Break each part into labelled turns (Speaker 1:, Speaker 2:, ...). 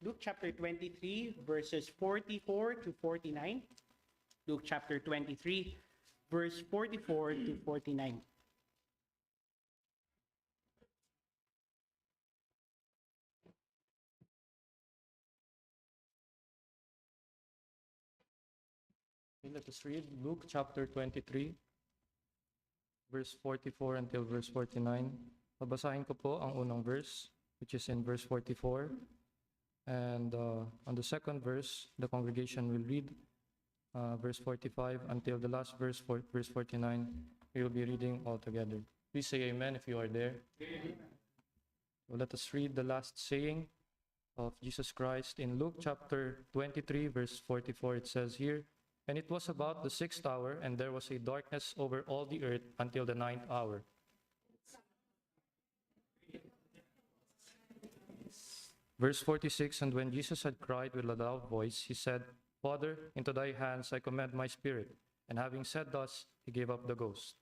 Speaker 1: Luke chapter 23, verses 44 to 49. Luke chapter 23, verse 44 to 49.
Speaker 2: Okay, let us read Luke chapter 23, verse 44 until verse 49. Babasahin ko po ang unang verse, which is in verse 44. And on the second verse, the congregation will read verse 45 until the last verse, verse 49. We will be reading all together. Please say amen if you are there. Well, let us read the last saying of Jesus Christ in Luke chapter 23, verse 44. It says here, "And it was about the 6th hour, and there was a darkness over all the earth until the 9th hour." Verse 46, "And when Jesus had cried with a loud voice, he said, Father, into thy hands I commend my spirit. And having said thus, he gave up the ghost."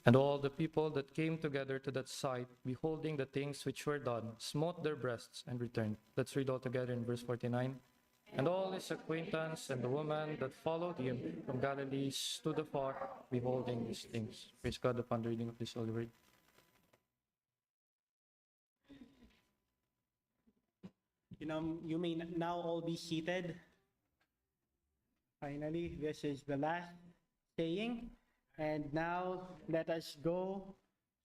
Speaker 2: And all the people that came together to that sight, beholding the things which were done, smote their breasts and returned. Let's read all together in verse 49. "And all his acquaintance and the woman that followed him from Galilee stood afar, beholding these things." Praise God upon the reading of this holy word.
Speaker 1: You may now all be seated. Finally, this is the last saying. And now let us go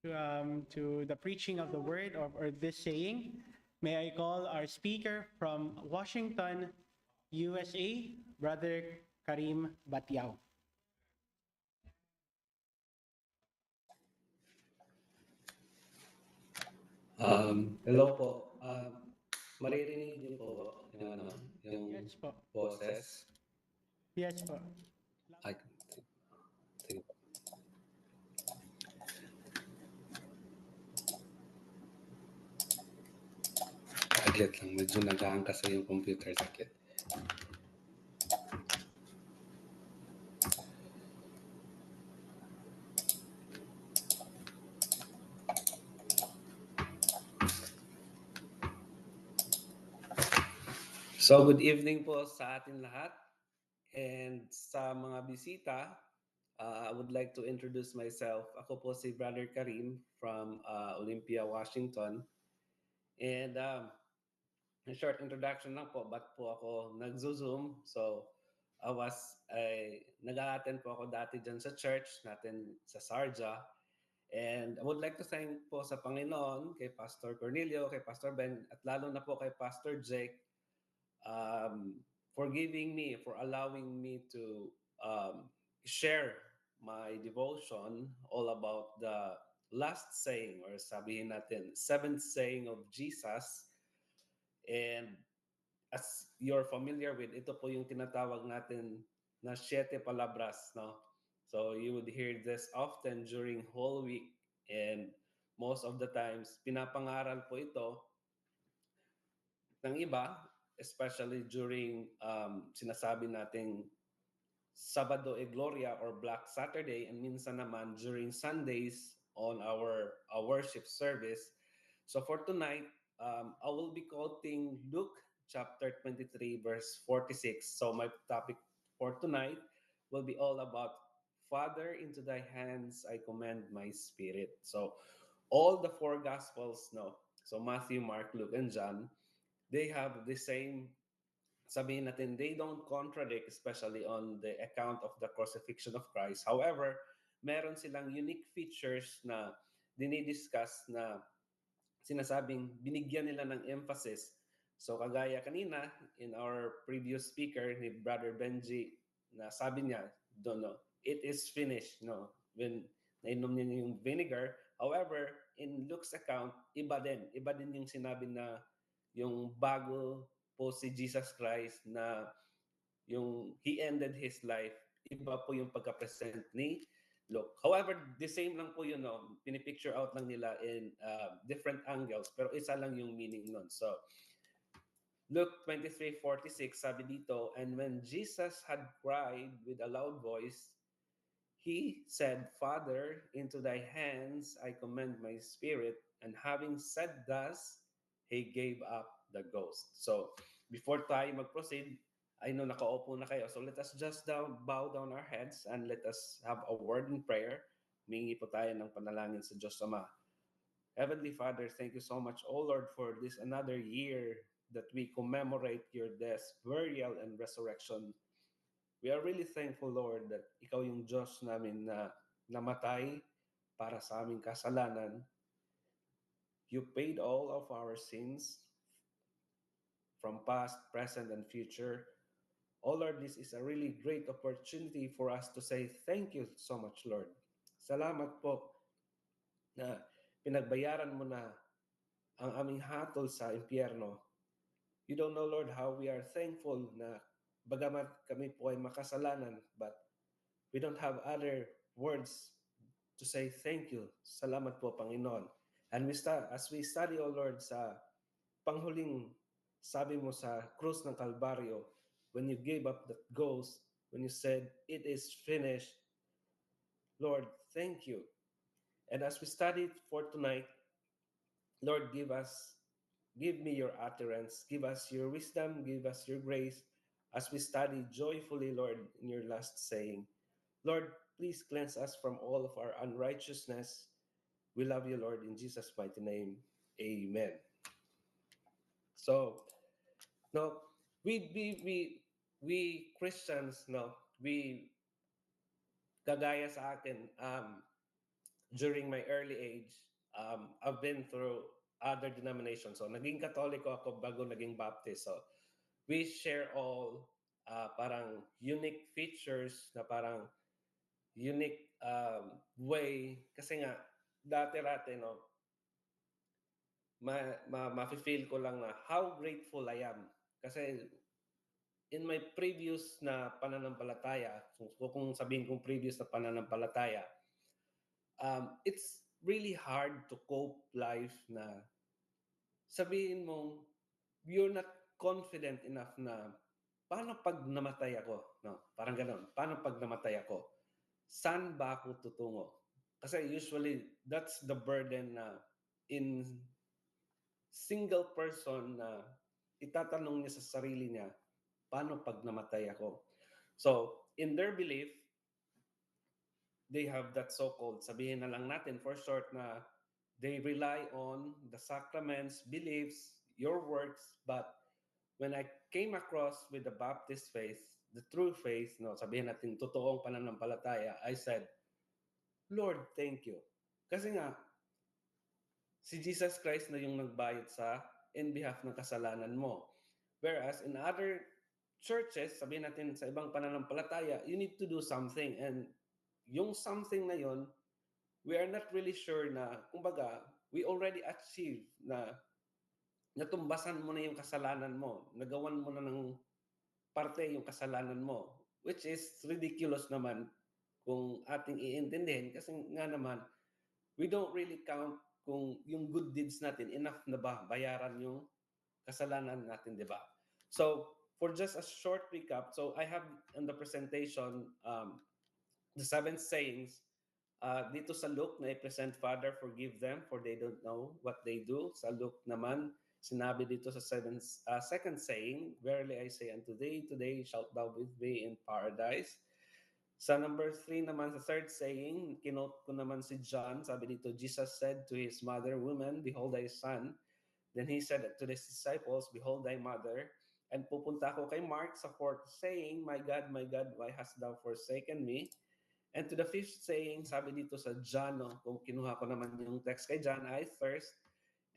Speaker 1: to the preaching of the word or this saying. May I call our speaker from Washington, USA, Brother Karim Batiao.
Speaker 3: Hello po. Maririnig niyo po yung
Speaker 1: Yes po.
Speaker 3: boses.
Speaker 1: Yes po.
Speaker 3: Ay, sige po. Saglit lang, medyo nagaan kasi yung computer. Saglit. So good evening po sa atin lahat. And sa mga bisita, I would like to introduce myself. Ako po si Brother Karim from Olympia, Washington. And a short introduction lang po, ba't po ako nag-zoom. So nag-a-attend po ako dati dyan sa church natin sa Sarja. And I would like to thank po sa Panginoon, kay Pastor Cornelio, kay Pastor Ben, at lalo na po kay Pastor Jake, for giving me, for allowing me to share my devotion all about the last saying, or sabihin natin, seventh saying of Jesus. And as you're familiar with, ito po yung tinatawag natin na siete palabras, no? So you would hear this often during whole week, and most of the times pinapangaral po ito ng iba, especially during sinasabi nating Sabado e Gloria or Black Saturday, and minsan naman during Sundays on our worship service. So for tonight, I will be quoting Luke chapter 23, verse 46. So my topic for tonight will be all about, Father, into thy hands I commend my spirit. So all the four Gospels, no, so Matthew, Mark, Luke, and John, they have the same, sabihin natin, they don't contradict, especially on the account of the crucifixion of Christ. However, meron silang unique features na dinidiscuss na sinasabing binigyan nila ng emphasis. So kagaya kanina, in our previous speaker, ni Brother Benji, na sabi niya, don't know, it is finished, no? When nainom niya yung vinegar. However, in Luke's account, iba din. Iba din yung sinabi na yung bago po si Jesus Christ na yung he ended his life, iba po yung pagka-present ni Luke. However, the same lang po yun, no? Pinipicture out lang nila in different angles, pero isa lang yung meaning nun. So, Luke 23:46, sabi dito, "And when Jesus had cried with a loud voice, He said, Father, into thy hands I commend my spirit. And having said thus, he gave up the ghost. So, before tayo mag-proceed, I know nakaupo na kayo. So, let us just bow down our heads and let us have a word in prayer. Mingi po tayo ng panalangin sa Diyos Ama. Heavenly Father, thank you so much, O Lord, for this another year that we commemorate your death, burial, and resurrection. We are really thankful, Lord, that ikaw yung Diyos namin na namatay para sa aming kasalanan. You paid all of our sins from past, present, and future. Oh Lord, this is a really great opportunity for us to say thank you so much, Lord. Salamat po na pinagbayaran mo na ang aming hatol sa impyerno. You don't know, Lord, how we are thankful na bagamat kami po ay makasalanan, but we don't have other words to say thank you. Salamat po, Panginoon. And as we study, O Lord, sa panghuling sabi mo sa krus ng Kalbaryo, when you gave up the ghost, when you said, it is finished, Lord, thank you. And as we study for tonight, Lord, give me your utterance, give us your wisdom, give us your grace as we study joyfully, Lord, in your last saying. Lord, please cleanse us from all of our unrighteousness. We love you, Lord, in Jesus' mighty name. Amen. So, no, we Christians, no, we kagaya sa akin, during my early age, I've been through other denominations. So, naging Katoliko ako bago naging Baptist. So, we share all parang unique features na parang unique way. Kasi nga, dati-rati, no, ma-feel ko lang na how grateful I am. Kasi in my previous na pananampalataya, kung sabihin kong previous na pananampalataya, it's really hard to cope life na sabihin mong you're not confident enough na paano pag namatay ako? No, parang gano'n. Paano pag namatay ako? Saan ba ako tutungo? Kasi usually, that's the burden na in single person na itatanong niya sa sarili niya, paano pag namatay ako? So, in their belief, they have that so-called, sabihin na lang natin for short na they rely on the sacraments, beliefs, your works, but when I came across with the Baptist faith, the true faith, no, sabihin natin totoong pananampalataya, I said, Lord, thank you. Kasi nga, si Jesus Christ na yung nagbayad sa in behalf ng kasalanan mo. Whereas in other churches, sabihin natin sa ibang pananampalataya, you need to do something. And yung something na yon, we are not really sure na, kumbaga, we already achieved na natumbasan mo na yung kasalanan mo. Nagawan mo na ng parte yung kasalanan mo. Which is ridiculous naman kung ating iintindihin. Kasi nga naman, we don't really count kung yung good deeds natin, enough na ba bayaran yung kasalanan natin, di ba? So, for just a short recap, so I have in the presentation the 7 sayings. Dito sa Luke, na i-present, Father, forgive them for they don't know what they do. Sa Luke naman, sinabi dito sa second saying, verily I say unto thee, today shalt thou with me in paradise. Sa number 3 naman, sa third saying, kinote ko naman si John, sabi dito, Jesus said to his mother, Woman, behold thy son. Then he said to his disciples, Behold thy mother. And pupunta ako kay Mark sa fourth saying, my God, why hast thou forsaken me? And to the fifth saying, sabi dito sa John, no, kung kinuha ko naman yung text kay John, I thirst.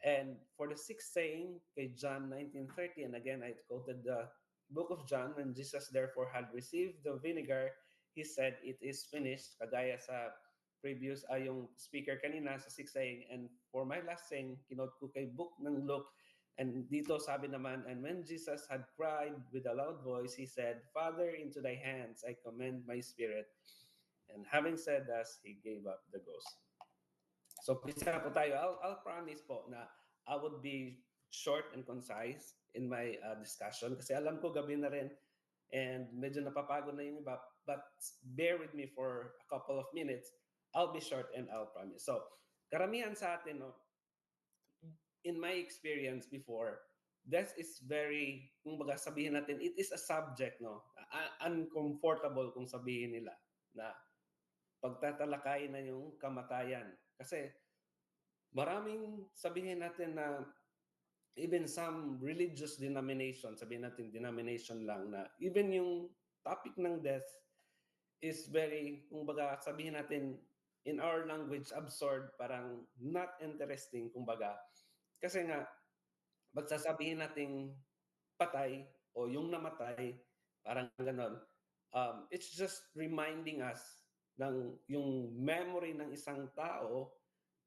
Speaker 3: And for the sixth saying, kay John 19:30, and again, I quoted the book of John, when Jesus therefore had received the vinegar, he said, it is finished, kagaya sa previous, yung speaker kanina sa sixth saying. And for my last saying, kinote ko kay book ng Luke, and dito sabi naman, and when Jesus had cried with a loud voice, he said, Father, into thy hands I commend my spirit. And having said that, he gave up the ghost. So, pisa po tayo. I'll promise po na I would be short and concise in my discussion kasi alam ko gabi na rin and medyo napapagod na yung iba. but bear with me for a couple of minutes. I'll be short and I'll promise. So, karamihan sa atin, no, in my experience before, death is very, kung baga sabihin natin, it is a subject, no? Uncomfortable kung sabihin nila na pagtatalakayin na yung kamatayan. Kasi maraming sabihin natin na even some religious denomination, sabihin natin denomination lang na even yung topic ng death is very, kung baga sabihin natin in our language, absurd, parang not interesting, kung baga. Kasi nga, pagsasabihin nating patay o yung namatay, parang ganon, it's just reminding us ng yung memory ng isang tao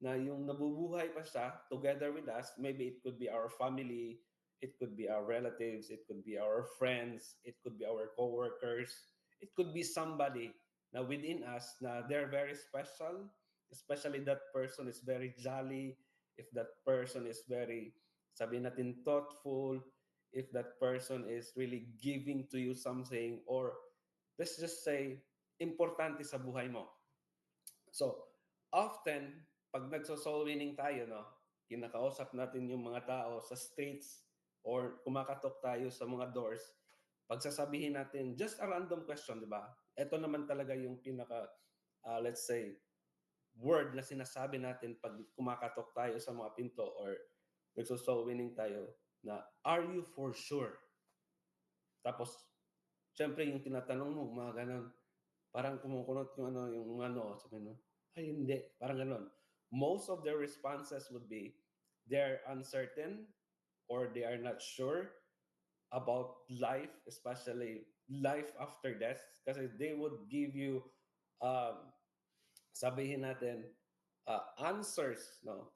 Speaker 3: na yung nabubuhay pa siya together with us. Maybe it could be our family, it could be our relatives, it could be our friends, it could be our coworkers, it could be somebody na within us na they're very special, especially that person is very jolly, if that person is very, sabi natin, thoughtful, if that person is really giving to you something, or let's just say, importante sa buhay mo. So, often, pag nagso-soul winning tayo, no, kinakausap natin yung mga tao sa streets or kumakatok tayo sa mga doors, pagsasabihin natin, just a random question, di ba? Ito naman talaga yung pinaka, let's say, word na sinasabi natin pag kumakatok tayo sa mga pinto or nagso-soul winning tayo na, are you for sure? Tapos, syempre yung tinatanong mo, mga ganon, parang kumukunot yung ano, sabi mo, ay hindi, parang ganon. Most of their responses would be, they're uncertain or they are not sure about life, especially life after death, kasi they would give you, um, sabihin natin, answers, no,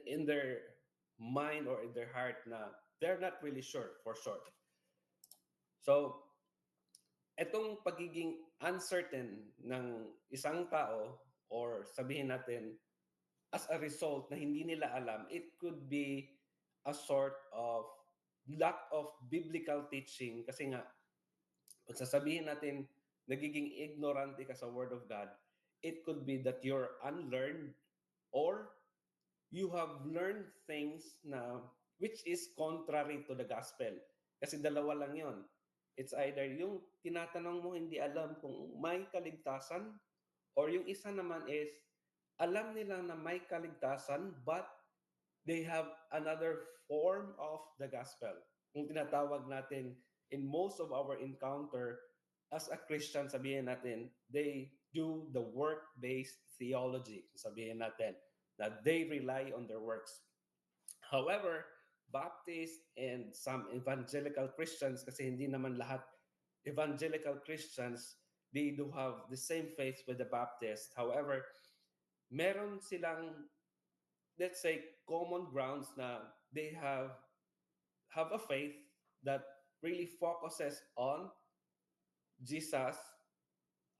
Speaker 3: in their mind or in their heart na they're not really sure for sure. So, etong pagiging uncertain ng isang tao or sabihin natin as a result na hindi nila alam, it could be a sort of lack of biblical teaching kasi nga pag sasabihin natin nagiging ignorante ka sa Word of God, it could be that you're unlearned or you have learned things na which is contrary to the gospel. Kasi dalawa lang yon. It's either yung tinatanong mo hindi alam kung may kaligtasan or yung isa naman is alam nila na may kaligtasan but they have another form of the gospel. Yung tinatawag natin in most of our encounter as a Christian, sabihin natin, they do the work-based theology. Sabihin natin, that they rely on their works. However, Baptist and some evangelical Christians, kasi hindi naman lahat evangelical Christians, they do have the same faith with the Baptist. However, meron silang, let's say, common grounds na they have a faith that really focuses on Jesus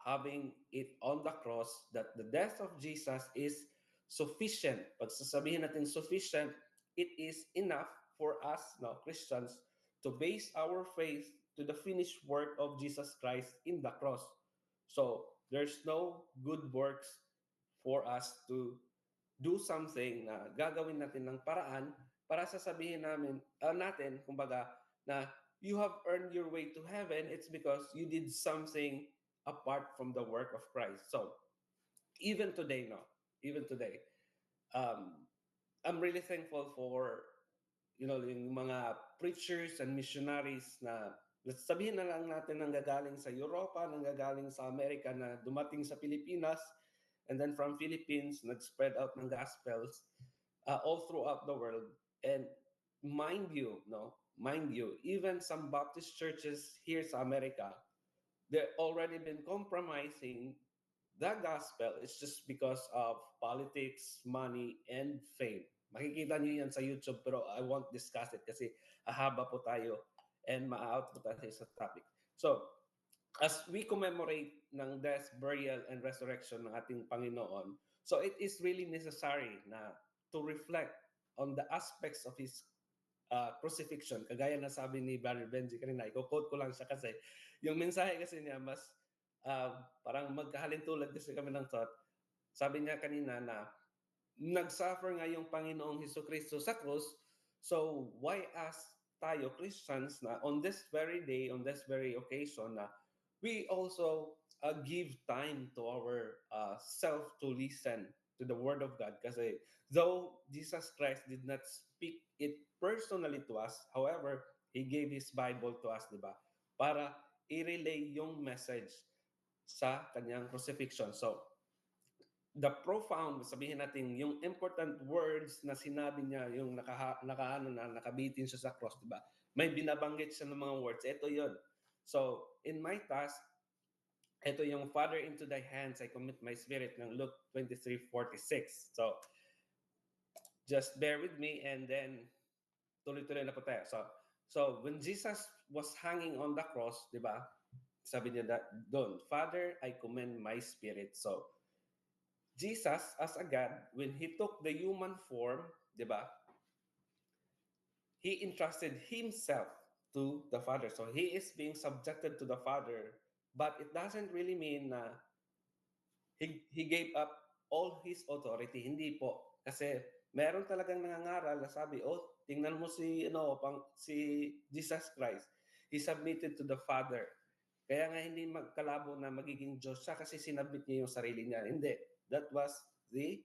Speaker 3: having it on the cross, that the death of Jesus is sufficient. Pag sasabihin natin sufficient, it is enough for us, no, Christians, to base our faith to the finished work of Jesus Christ in the cross. So, there's no good works for us to do something na gagawin natin ng paraan para sasabihin natin, kumbaga, na you have earned your way to heaven, it's because you did something apart from the work of Christ. So, even today, no, even today, um, I'm really thankful for, yung mga preachers and missionaries na sabihin na lang natin nanggagaling sa Europa, nanggagaling sa Amerika na dumating sa Pilipinas, and then from Philippines, nag-spread out ng gospels all throughout the world. And mind you, even some Baptist churches here sa America, they've already been compromising the gospel. It's just because of politics, money, and fame. Makikita niyo yan sa YouTube, pero I won't discuss it kasi ahaba po tayo and ma-out po tayo sa topic. So, as we commemorate ng death, burial, and resurrection ng ating Panginoon, so it is really necessary na to reflect on the aspects of His crucifixion. Kagaya na sabi ni Brother Benji kanina, i-quote ko lang siya kasi yung mensahe kasi niya mas parang magkahalintulad kasi kami ng thought. Sabi niya kanina na nag-suffer nga yung Panginoong Hesukristo sa krus, so why us tayo Christians na on this very day, on this very occasion na we also give time to our self to listen to the Word of God kasi though Jesus Christ did not speak it personally to us, however, He gave His Bible to us, di ba? Para i-relay yung message sa kanyang crucifixion. So, the profound, sabihin natin, yung important words na sinabi niya, yung nakabitin siya sa cross, di ba? May binabanggit siya ng mga words. Ito yon. So, in my task, ito yung Father, into thy hands I commit my spirit ng Luke 23:46. So, just bear with me and then tuloy-tuloy na po tayo. So when Jesus was hanging on the cross, di ba? Sabi niya doon, Father, I commend my spirit. So, Jesus as a God, when He took the human form, di ba? He entrusted Himself to the Father. So He is being subjected to the Father, but it doesn't really mean na he gave up all His authority. Hindi po. Kasi meron talagang nangangaral na sabi, oh, tingnan mo si Jesus Christ. He submitted to the Father. Kaya nga hindi magkalabo na magiging Diyos siya kasi sinabit niya yung sarili niya. Hindi. That was the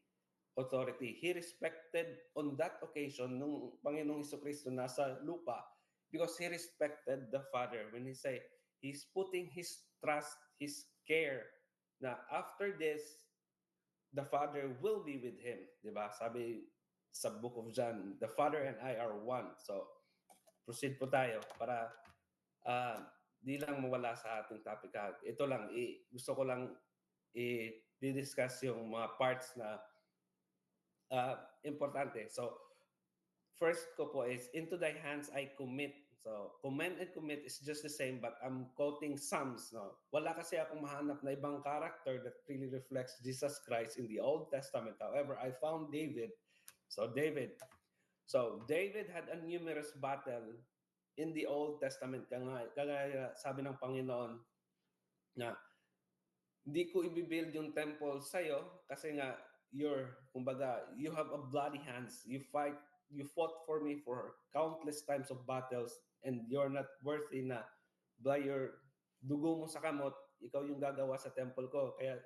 Speaker 3: authority. He respected on that occasion nung Panginoong Hesukristo nasa lupa because he respected the Father when he say he's putting his trust, his care na after this the Father will be with him, 'di ba? Sabi sa book of John, the Father and I are one. So proceed po tayo para uh, di lang mawala sa ating topic. Ito lang, gusto ko lang i-discuss yung mga parts na importante. So, first ko po is, into thy hands I commit. So, commend and commit is just the same, but I'm quoting Psalms. No? Wala kasi akong mahanap na ibang character that really reflects Jesus Christ in the Old Testament. However, I found David. So, David had a numerous battle in the Old Testament. Kagaya sabi ng Panginoon na hindi ko i-build yung temple sa'yo kasi nga kumbaga, you have a bloody hands. You fought for me for countless times of battles and you're not worthy na by your dugo mo sa kamot, ikaw yung gagawa sa temple ko. Kaya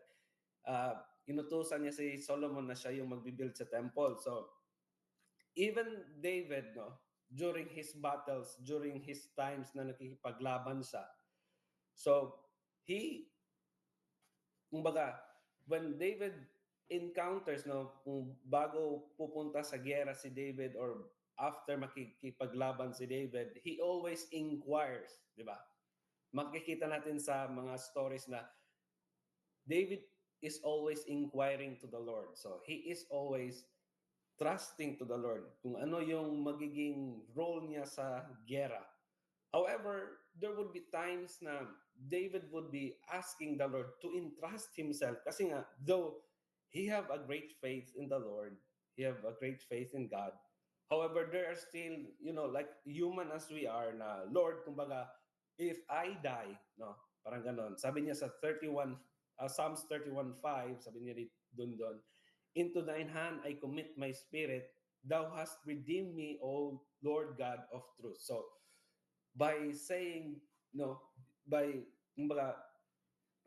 Speaker 3: inutusan niya si Solomon na siya yung magbibuild sa temple. So, even David, no, during his battles, during his times na nakikipaglaban siya, so, kumbaga, when David encounters, no, kung bago pupunta sa gera si David or after makikipaglaban si David, he always inquires, di ba? Makikita natin sa mga stories na David is always inquiring to the Lord. So he is always trusting to the Lord kung ano yung magiging role niya sa gera. However, there would be times na David would be asking the Lord to entrust himself kasi nga, though he have a great faith in the Lord, he have a great faith in God. However, there are still, like human as we are na, Lord, kumbaga, if I die, no, parang ganon. Sabi niya sa Psalms 31:5, sabi niya doon, into thine hand I commit my spirit, thou hast redeemed me, O Lord God of truth. So, by saying, kumbaga,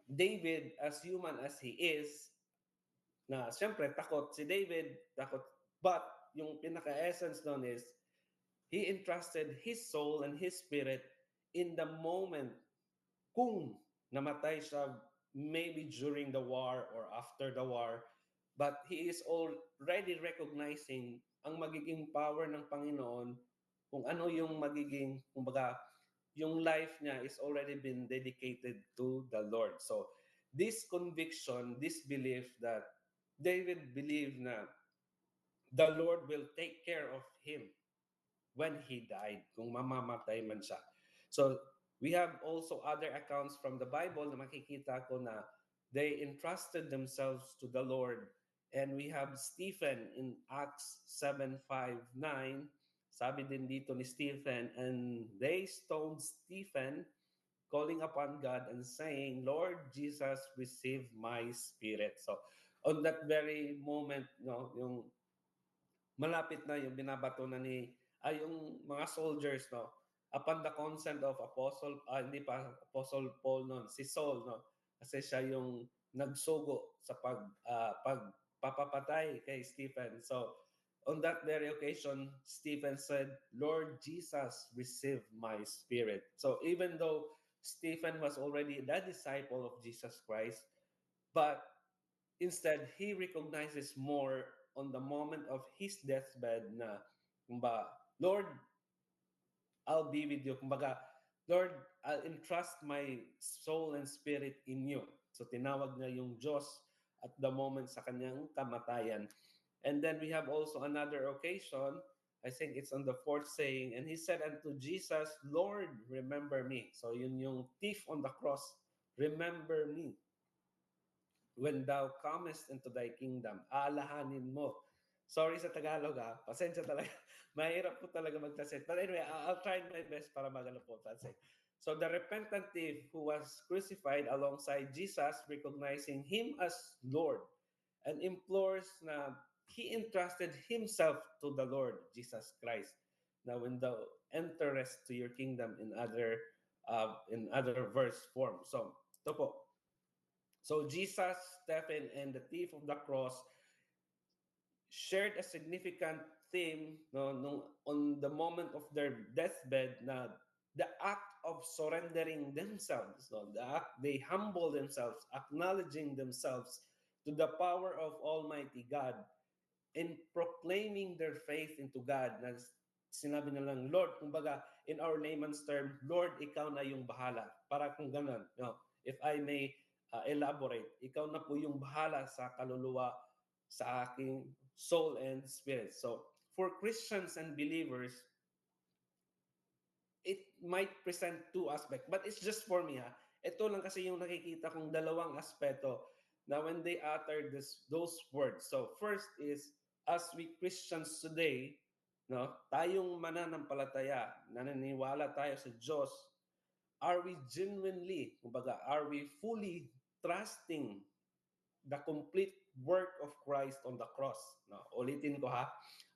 Speaker 3: David, as human as he is, na siyempre takot si David, but yung pinaka-essence nun is, he entrusted his soul and his spirit in the moment kung namatay siya, maybe during the war or after the war, but he is already recognizing ang magiging power ng Panginoon kung ano yung magiging, kumbaga, yung life niya is already been dedicated to the Lord. So, this conviction, this belief that David believed na the Lord will take care of him when he died, kung mamamatay man siya. So, we have also other accounts from the Bible na makikita ko na they entrusted themselves to the Lord. And we have Stephen in Acts 7:5-9. Sabi din dito ni Stephen, and they stoned Stephen calling upon God and saying, Lord Jesus, receive my spirit. So on that very moment, no, yung malapit na yung binabato na yung mga soldiers, no, upon the consent of hindi pa Apostle Paul noon, si Saul, no, kasi siya yung nagsugo sa pagpapapatay kay Stephen. So on that very occasion, Stephen said, Lord Jesus, receive my spirit. So even though Stephen was already the disciple of Jesus Christ, but instead, he recognizes more on the moment of his deathbed na, kumbaga, Lord, I'll be with you. Kumbaga, Lord, I'll entrust my soul and spirit in you. So tinawag niya yung Diyos at the moment sa kanyang kamatayan. And then we have also another occasion, I think it's on the fourth saying, and he said unto Jesus, Lord, remember me. So yun yung thief on the cross, remember me when thou comest into thy kingdom, aalahanin mo. Sorry sa Tagalog pasensya talaga. Mahirap po talaga mag-translate. But anyway, I'll try my best para magano po translate. So the repentant thief who was crucified alongside Jesus, recognizing him as Lord, and implores na he entrusted himself to the Lord Jesus Christ. Now when thou enterest to your kingdom in other verse form. So ito po. So Jesus, Stephen, and the thief of the cross shared a significant theme on the moment of their deathbed na the act of surrendering themselves. No? They humble themselves, acknowledging themselves to the power of Almighty God and proclaiming their faith into God. Na sinabi na lang, Lord, kumbaga, in our layman's term, Lord, ikaw na yung bahala. Para kung ganun. No? If I may elaborate, ikaw na po yung bahala sa kaluluwa, sa aking soul and spirit. So, for Christians and believers, it might present two aspects, but it's just for me. Ito lang kasi yung nakikita kong dalawang aspeto na when they utter those words. So, first is, as we Christians today, no, tayong mananampalataya, naniniwala tayo sa Diyos, are we genuinely, kumbaga, are we fully trusting the complete work of Christ on the cross? No, ulitin ko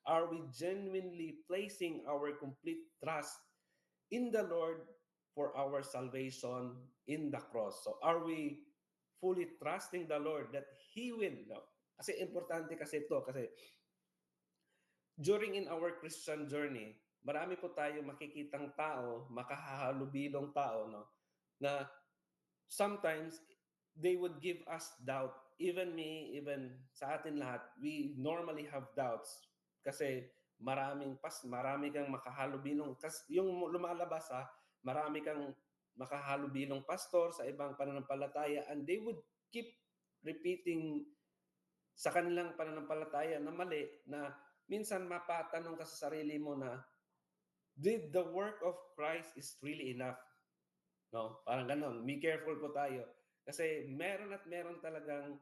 Speaker 3: Are we genuinely placing our complete trust in the Lord for our salvation in the cross? So are we fully trusting the Lord that He will? No? Kasi importante kasi ito, kasi during in our Christian journey, marami po tayo makikitang tao, makahahalubilong tao, no, na sometimes they would give us doubt. Even me, even sa atin lahat, we normally have doubts kasi marami kang makahalubilong. Kasi yung lumalabas marami kang makahalubilong pastor sa ibang pananampalataya, and they would keep repeating sa kanilang pananampalataya na mali, na minsan mapatanong ka sa sarili mo na, did the work of Christ is really enough? No? Parang ganon. Be careful po tayo. Kasi meron at meron talagang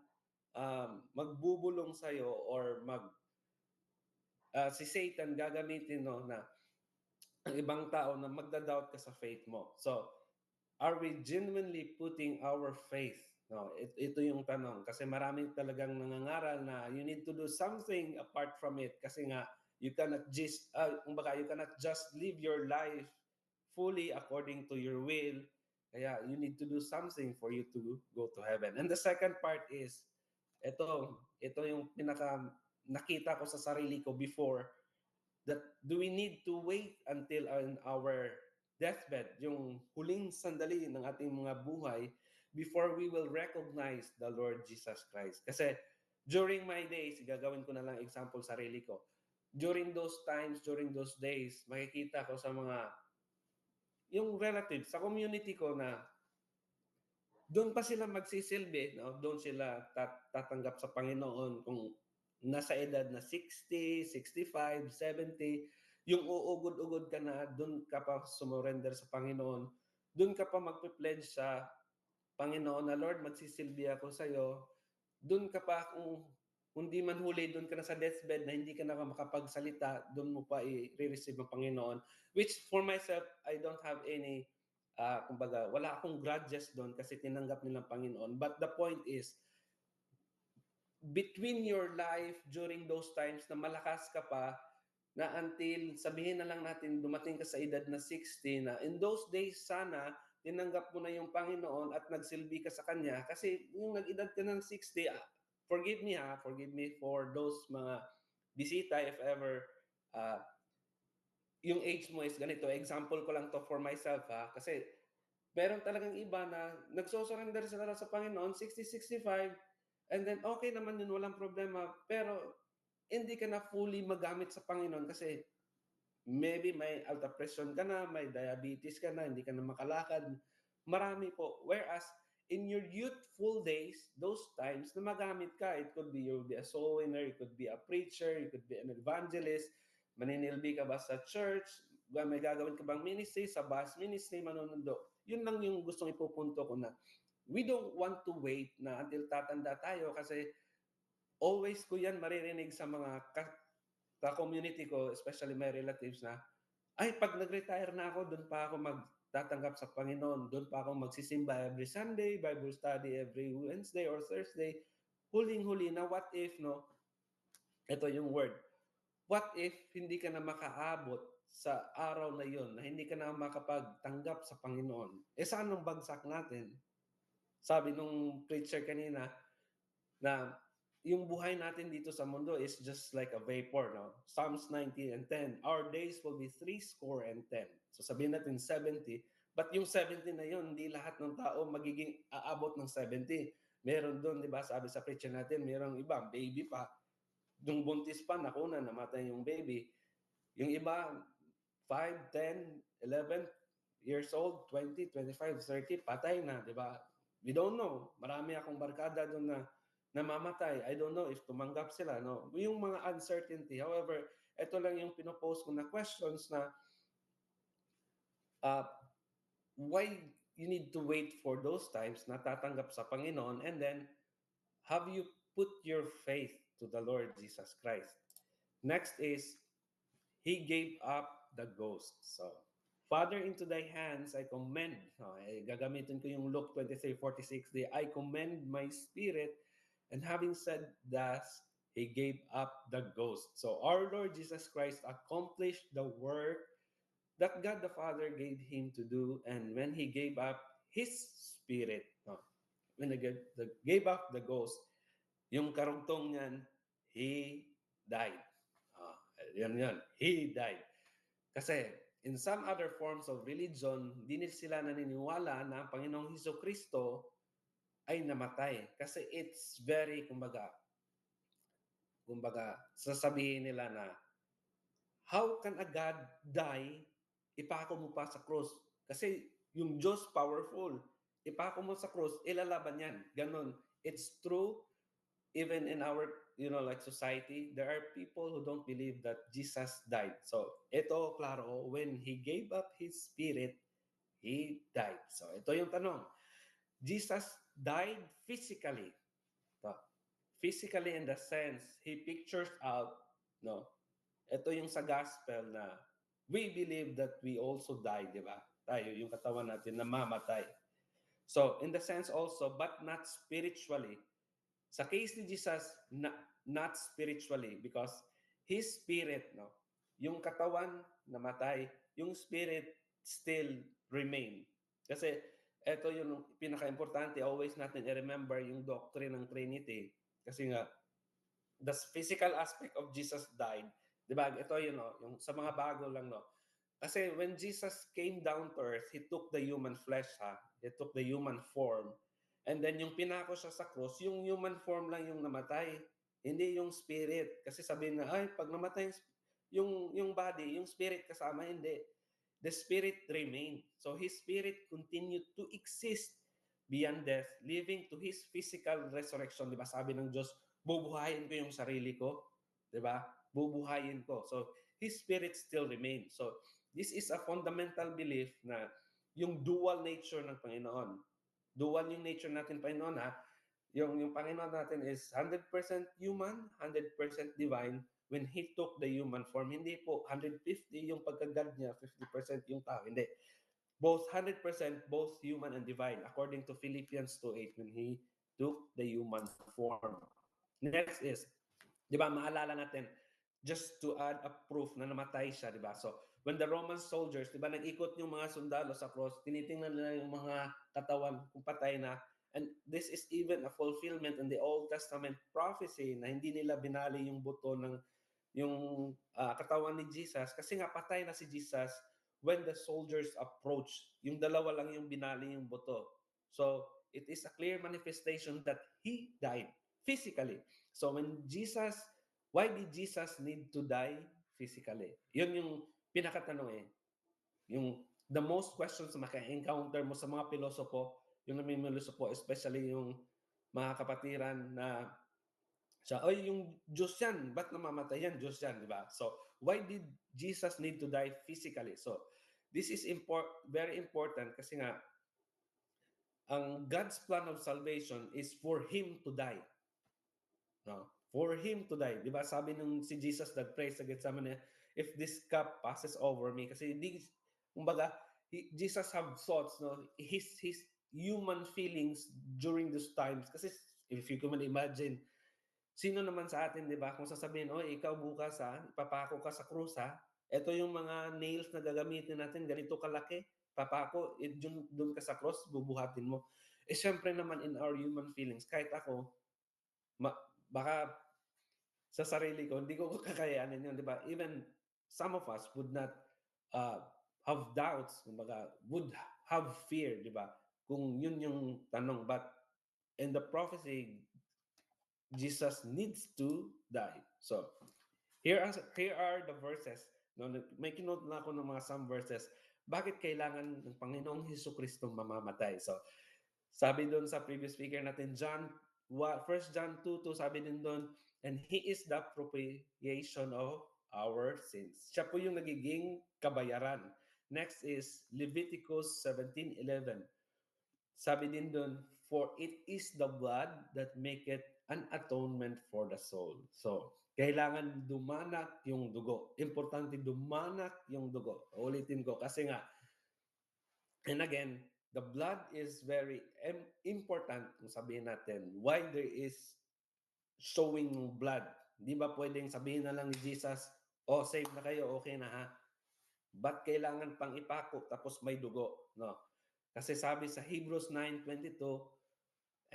Speaker 3: magbubulong sa'yo or si Satan gagamitin na ang ibang tao na magda-doubt ka sa faith mo. So, are we genuinely putting our faith? No, ito yung tanong. Kasi maraming talagang nangangaral na you need to do something apart from it. Kasi nga, you cannot just live your life fully according to your will. Kaya you need to do something for you to go to heaven. And the second part is, ito yung pinaka nakita ko sa sarili ko before, that do we need to wait until our deathbed, yung huling sandali ng ating mga buhay, before we will recognize the Lord Jesus Christ? Kasi during my days, gagawin ko na lang example sarili ko. During those times, during those days, makikita ko sa mga yung relatives sa community ko na doon pa sila magsisilbi, no? Doon sila tatanggap sa Panginoon kung nasa edad na 60, 65, 70, yung uugod-ugod ka na, doon ka pa sumurrender sa Panginoon, doon ka pa magpe-pledge sa Panginoon na, Lord, magsisilbi ako sa iyo. Doon ka pa, kung di man huli, doon ka na sa deathbed na hindi ka na makapagsalita, doon mo pa i-receive ng Panginoon. Which for myself, I don't have any kumbaga, wala akong grudges doon kasi tinanggap nilang Panginoon. But the point is, between your life during those times na malakas ka pa, na until sabihin na lang natin dumating ka sa edad na 60 na in those days sana tinanggap mo na yung Panginoon at nagsilbi ka sa Kanya kasi yung nag-edad ka ng 60, forgive me for those mga bisita if ever uh, yung age mo is ganito. Example ko lang to for myself kasi meron talagang iba na nagsosurrender sila sa Panginoon 60, 65 and then okay naman yun, walang problema pero hindi ka na fully magamit sa Panginoon kasi maybe may alta pressure ka na, may diabetes ka na, hindi ka na makalakad. Marami po. Whereas, in your youthful days, those times na magamit ka, it could be you'll be a soul winner, you could be a preacher, you could be an evangelist, maninilbi ka ba sa church, may gagawin ka bang ministry, sa bus ministry, manunundo. Yun lang yung gustong ipupunto ko na we don't want to wait na until tatanda tayo kasi always ko yan maririnig sa mga ka-community ko, especially my relatives na, ay, pag nag-retire na ako, doon pa ako magtatanggap sa Panginoon. Doon pa ako magsisimba every Sunday, Bible study every Wednesday or Thursday. Huling-huli na, what if, no? Ito yung word. What if hindi ka na makaabot sa araw na yon na hindi ka na makapagtanggap sa Panginoon? Eh, saan ang bagsak natin? Sabi nung preacher kanina na yung buhay natin dito sa mundo is just like a vapor, no? Psalms 90 and 10, our days will be 70. So sabihin natin 70, but yung 70 na yun, hindi lahat ng tao magiging aabot ng 70. Meron doon, di ba, sabi sa preacher natin, merong iba, baby pa, yung buntis pa, nakuna, namatay yung baby. Yung iba, 5, 10, 11 years old, 20, 25, 30, patay na, di ba? We don't know. Marami akong barkada doon na namamatay. I don't know if tumanggap sila. No? Yung mga uncertainty. However, ito lang yung pinopost ko na questions na why you need to wait for those times na tatanggap sa Panginoon and then have you put your faith to the Lord Jesus Christ? Next is, He gave up the ghost. So, Father, into thy hands I commend. Gagamitin ko yung Luke 23:46. I commend my spirit. And having said that, he gave up the ghost. So our Lord Jesus Christ accomplished the work that God the Father gave him to do. And when he gave up his spirit, when he gave up the ghost, yung karugtong niyan, he died. Yan. He died. Kasi in some other forms of religion, hindi sila naniniwala na ang Panginoong Hesus Kristo ay namatay. Kasi it's very, kumbaga, sasabihin nila na, how can a God die? Ipako mo pa sa cross. Kasi yung Diyos powerful. Ipako mo sa cross, ilalaban yan. Ganon. It's true, even in our, like society, there are people who don't believe that Jesus died. So, ito, klaro, when He gave up His spirit, He died. So, ito yung tanong. Jesus died physically. Physically in the sense, he pictures out, ito yung sa gospel na we believe that we also die, di ba? Tayo, yung katawan natin namamatay. So, in the sense also, but not spiritually. Sa case ni Jesus, not spiritually because his spirit, yung katawan namatay, yung spirit still remain. Kasi ito yung pinaka-importante, always natin i-remember yung doctrine ng Trinity. Kasi nga, the physical aspect of Jesus died. Diba? Ito yung sa mga bago lang, Kasi when Jesus came down to earth, He took the human flesh, He took the human form. And then yung pinako siya sa cross, yung human form lang yung namatay. Hindi yung spirit. Kasi sabihin na, ay, pag namatay yung body, yung spirit kasama, hindi. The spirit remained. So His spirit continued to exist beyond death, leading to His physical resurrection. Diba? Sabi ng Diyos, bubuhayin ko yung sarili ko. Diba? Bubuhayin ko. So, His spirit still remains. So, this is a fundamental belief na yung dual nature ng Panginoon. Dual yung nature natin, Panginoon, Yung Panginoon natin is 100% human, 100% divine when He took the human form. Hindi po 150 yung pagka-God niya, 50% yung tao. Hindi. both 100%, both human and divine, according to Philippians 2:8, when he took the human form. Next is, di ba, maalala natin, just to add a proof na namatay siya, di ba? So, when the Roman soldiers, di ba, nag-ikot yung mga sundalo sa cross, tinitingnan nila yung mga katawan kung patay na. And this is even a fulfillment in the Old Testament prophecy na hindi nila binali yung buto ng yung katawan ni Jesus kasi nga patay na si Jesus when the soldiers approach. Yung dalawa lang yung binali yung buto. So, it is a clear manifestation that he died physically. So, why did Jesus need to die physically? Yun yung pinakatanong eh. Yung the most questions na maka-encounter mo sa mga pilosopo, yung namimilosopo, especially yung mga kapatiran na siya, ay, yung Diyos yan, ba't namamatay yan? Diyos yan, di ba? So, why did Jesus need to die physically? So, this is very important kasi nga, ang God's plan of salvation is for Him to die. No? For Him to die. Di ba? Sabi nung si Jesus nag-pray sa Gethsemane, if this cup passes over me, kasi kumbaga, Jesus have thoughts, no? His human feelings during those times. Kasi if you can imagine, sino naman sa atin, di ba? Kung sasabihin, oh, ikaw bukas ipapako ka sa krus ito yung mga nails na gagamitin natin, ganito kalaki, papako, dun ka sa cross, bubuhatin mo. Eh, syempre naman in our human feelings, kahit ako, baka sa sarili ko, hindi ko kakayanin yun, di ba? Even some of us would not uh, have doubts, kumbaga, would have fear, di ba? Kung yun yung tanong. But in the prophecy, Jesus needs to die. So, here are the verses. No, may kinote na ako ng mga some verses. Bakit kailangan ng Panginoong Hesus mamamatay? So, sabi doon sa previous speaker natin, First John 2:2, sabi din doon, and He is the propitiation of our sins. Siya po yung nagiging kabayaran. Next is Leviticus 17:11. Sabi din doon, for it is the blood that maketh an atonement for the soul. So, kailangan dumanak yung dugo. Importante dumanak yung dugo. Ulitin ko kasi nga, and again, the blood is very important kung sabihin natin why there is showing blood. Di ba pwedeng sabihin na lang ni Jesus, oh, save na kayo, okay na ha? Ba't kailangan pang ipako tapos may dugo? No. Kasi sabi sa Hebrews 9:22,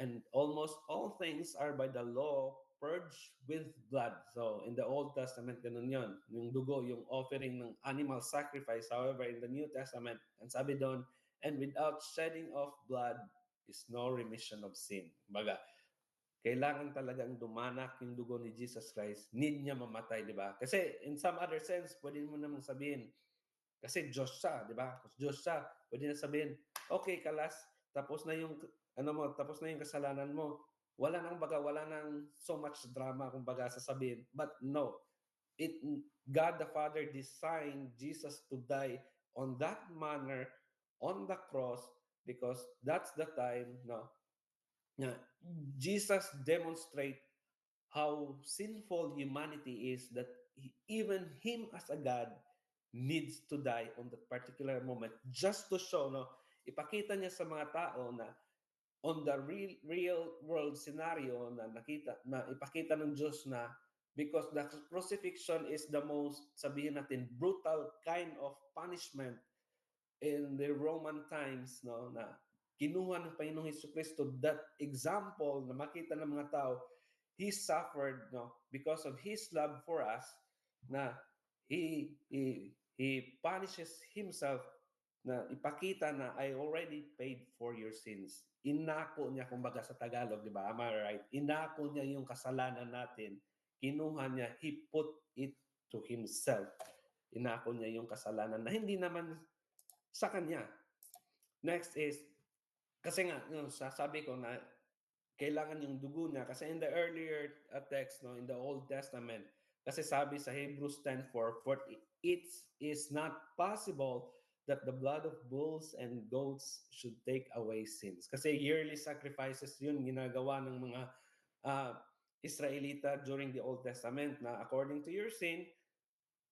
Speaker 3: and almost all things are by the law purged with blood. So in the Old Testament, ganun yun. Yung dugo, yung offering ng animal sacrifice. However, in the New Testament, ang sabi doon, and without shedding of blood is no remission of sin. Baga, kailangan talagang dumanak yung dugo ni Jesus Christ. Need niya mamatay, di ba? Kasi in some other sense, pwede mo namang sabihin, kasi Diyos siya, di ba? Diyos siya, pwede na sabihin, okay, kalas, tapos na yung tapos na yung kasalanan mo. Wala nang so much drama kumbaga sasabihin. But no, God the Father designed Jesus to die on that manner on the cross because that's the time na Jesus demonstrate how sinful humanity is that even him as a God needs to die on that particular moment just to show, ipakita niya sa mga tao na on the real world scenario na ipakita ng Diyos na because the crucifixion is the most, sabihin natin, brutal kind of punishment in the Roman times, na kinuha ng Panginoong Jesucristo, that example na makita ng mga tao, He suffered, because of His love for us, na He punishes Himself na ipakita na I already paid for your sins. Inako niya, kumbaga sa Tagalog, di ba? Am I right? Inako niya yung kasalanan natin. Kinuha niya, He put it to Himself. Inako niya yung kasalanan na hindi naman sa Kanya. Next is, kasi nga, sabi ko na kailangan yung dugo niya. Kasi in the earlier text, in the Old Testament, kasi sabi sa Hebrews 10:4, for it is not possible that the blood of bulls and goats should take away sins. Kasi yearly sacrifices yun ginagawa ng mga Israelita during the Old Testament na according to your sin,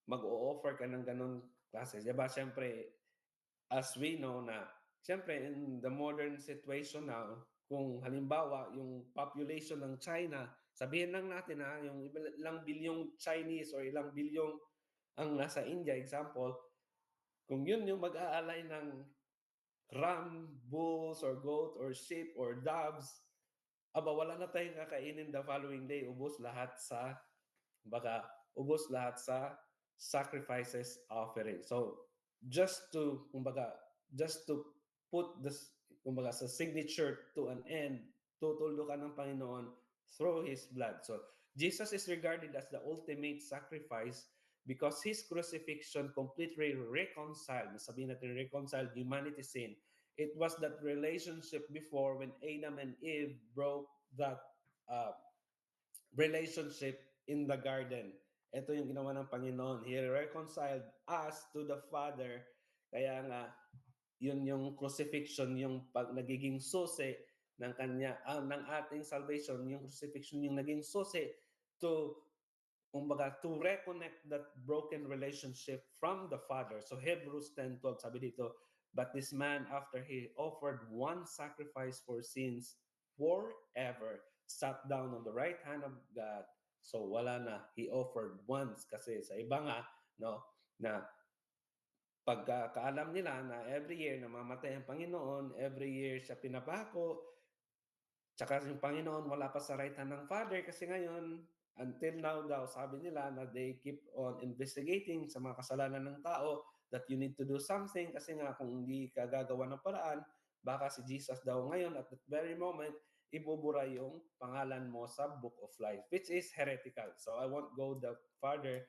Speaker 3: mag-o-offer ka ng ganun klase. Diba? Siyempre, as we know na, siyempre, in the modern situation now, kung halimbawa, yung population ng China, sabihin lang natin na yung ilang bilyong Chinese or ilang bilyong ang nasa India, example, kung yun yung mag-aalay ng ram, bulls, or goat, or sheep, or doves, aba, wala na tayong kakainin the following day. Ubos lahat sa, baka, ubos lahat sa sacrifices offering. So, just to, kumbaga, just to put this, kumbaga, sa signature to an end, tutuldukan ng Panginoon through His blood. So, Jesus is regarded as the ultimate sacrifice because His crucifixion completely reconciled, sabihin natin reconciled humanity sin. It was that relationship before when Adam and Eve broke that uh, relationship in the garden. Ito yung ginawa ng Panginoon. He reconciled us to the Father. Kaya nga, yun yung crucifixion, yung pag nagiging susi ng kanya, ng ating salvation, yung crucifixion yung naging susi to kumbaga, to reconnect that broken relationship from the Father. So Hebrews 10:12 sabi dito, but this man, after he offered one sacrifice for sins forever, sat down on the right hand of God. So wala na, he offered once kasi sa iba nga, no, na pagkakaalam nila na every year namamatay ang Panginoon, every year siya pinapako, tsaka yung Panginoon wala pa sa right hand ng Father kasi ngayon, until now daw, sabi nila na they keep on investigating sa mga kasalanan ng tao that you need to do something kasi nga kung hindi ka gagawa ng paraan, baka si Jesus daw ngayon at that very moment, ibubura yung pangalan mo sa Book of Life, which is heretical. So I won't go the farther.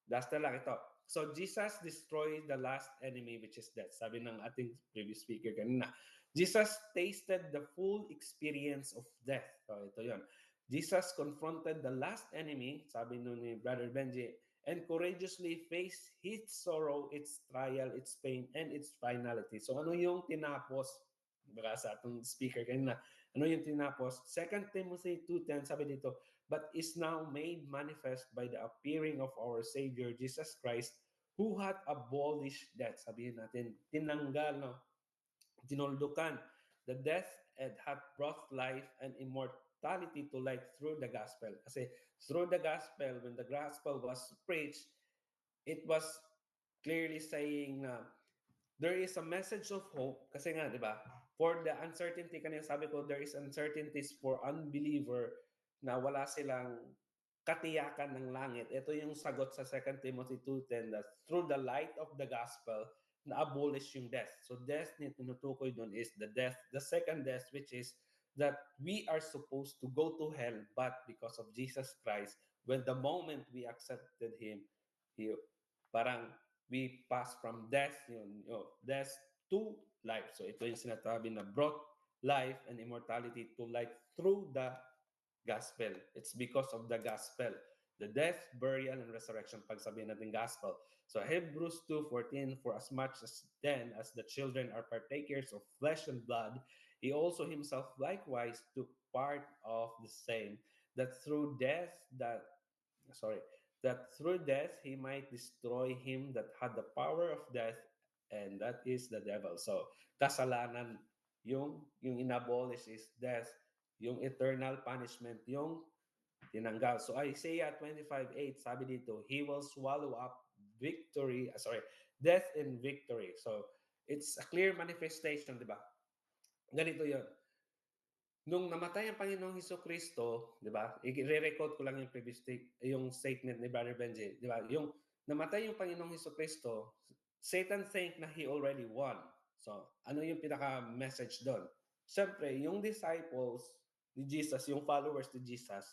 Speaker 3: Basta lang ito. So Jesus destroyed the last enemy which is death. Sabi ng ating previous speaker kanina. Jesus tasted the full experience of death. So ito yon. Jesus confronted the last enemy, sabi nun ni Brother Benji, and courageously faced its sorrow, its trial, its pain, and its finality. So ano yung tinapos? Baka sa atong speaker kanina. Ano yung tinapos? 2 Timothy 2:10, sabi dito, but is now made manifest by the appearing of our Savior Jesus Christ, who had abolished death. Sabihin natin, tinanggal, no? Tinuldukan the death and hath brought life and immortality to light through the gospel. Kasi through the gospel, when the gospel was preached, it was clearly saying na there is a message of hope kasi nga, di ba? For the uncertainty, kanina sabi ko, there is uncertainties for unbeliever na wala silang katiyakan ng langit. Ito yung sagot sa 2 Timothy 2:10 that through the light of the gospel, na-abolish yung death. So death na tinutukoy doon is the death, the second death, which is that we are supposed to go to hell, but because of Jesus Christ, when the moment we accepted Him, He, parang we pass from death, death to life. So ito yung sinasabi na brought life and immortality to life through the gospel. It's because of the gospel. The death, burial, and resurrection, pag sabihin natin gospel. So Hebrews 2:14, for as much as then as the children are partakers of flesh and blood, he also himself likewise took part of the same, that through death, that through death he might destroy him that had the power of death, and that is the devil. So, kasalanan, yung inabolish is death, yung eternal punishment, yung tinanggal. So, Isaiah 25:8, sabi dito, he will swallow up death in victory. So, it's a clear manifestation, di ba? Ganito yon. Nung namatay ang Panginoong Hesukristo, 'di ba? I-record ko lang yung yung statement ni Brother Benji, 'di ba? Yung namatay yung Panginoong Hesukristo, Satan think na he already won. So, ano yung pinaka-message doon? Siyempre, yung disciples ni Jesus, yung followers ni Jesus,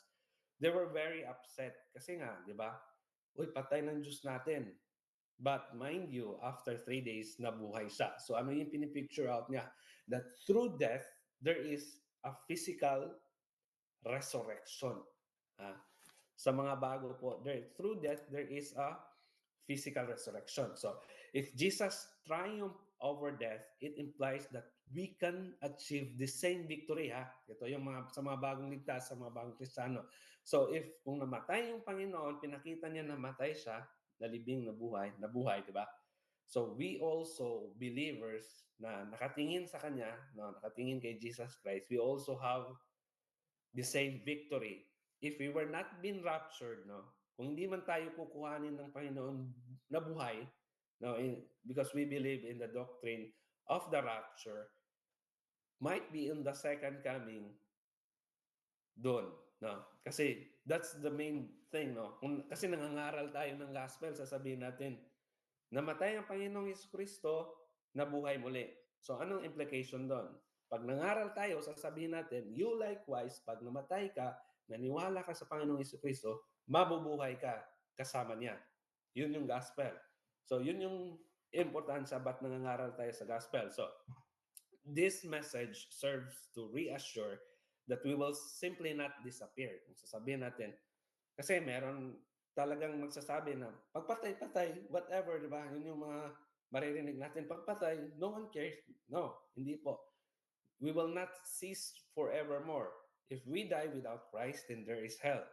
Speaker 3: they were very upset kasi nga, 'di ba? Uy, patay ng Diyos natin. But mind you, after 3 days, nabuhay siya. So ano yung pinipicture out niya? That through death, there is a physical resurrection. Ah, sa mga bago po, through death, there is a physical resurrection. So if Jesus triumphed over death, it implies that we can achieve the same victory. Ito yung sa mga bagong ligtas, sa mga bagong Kristiyano. So if kung namatay yung Panginoon, pinakita niya namatay siya, nalibing, nabuhay, di ba? So we also believers na nakatingin sa kanya, no, nakatingin kay Jesus Christ, we also have the same victory. If we were not been raptured, no, kung hindi man tayo kukuhanin ng Panginoon na buhay, no, because we believe in the doctrine of the rapture, might be in the second coming doon, no? Kasi that's the main thing, no? Kasi nangangaral tayo ng gospel, sasabihin natin, namatay ang Panginoong Jesucristo, nabuhay muli. So anong implication doon? Pag nangaral tayo, sasabihin natin, you likewise, pag namatay ka, naniwala ka sa Panginoong Jesucristo, mabubuhay ka kasama niya. Yun yung gospel. So yun yung importansya ba't nangangaral tayo sa gospel. So this message serves to reassure that we will simply not disappear. Kung sasabihin natin, kasi meron talagang magsasabi na pagpatay-patay, whatever, di ba? Yun yung mga maririnig natin, pagpatay, no one cares. No, hindi po. We will not cease forevermore. If we die without Christ, then there is hell.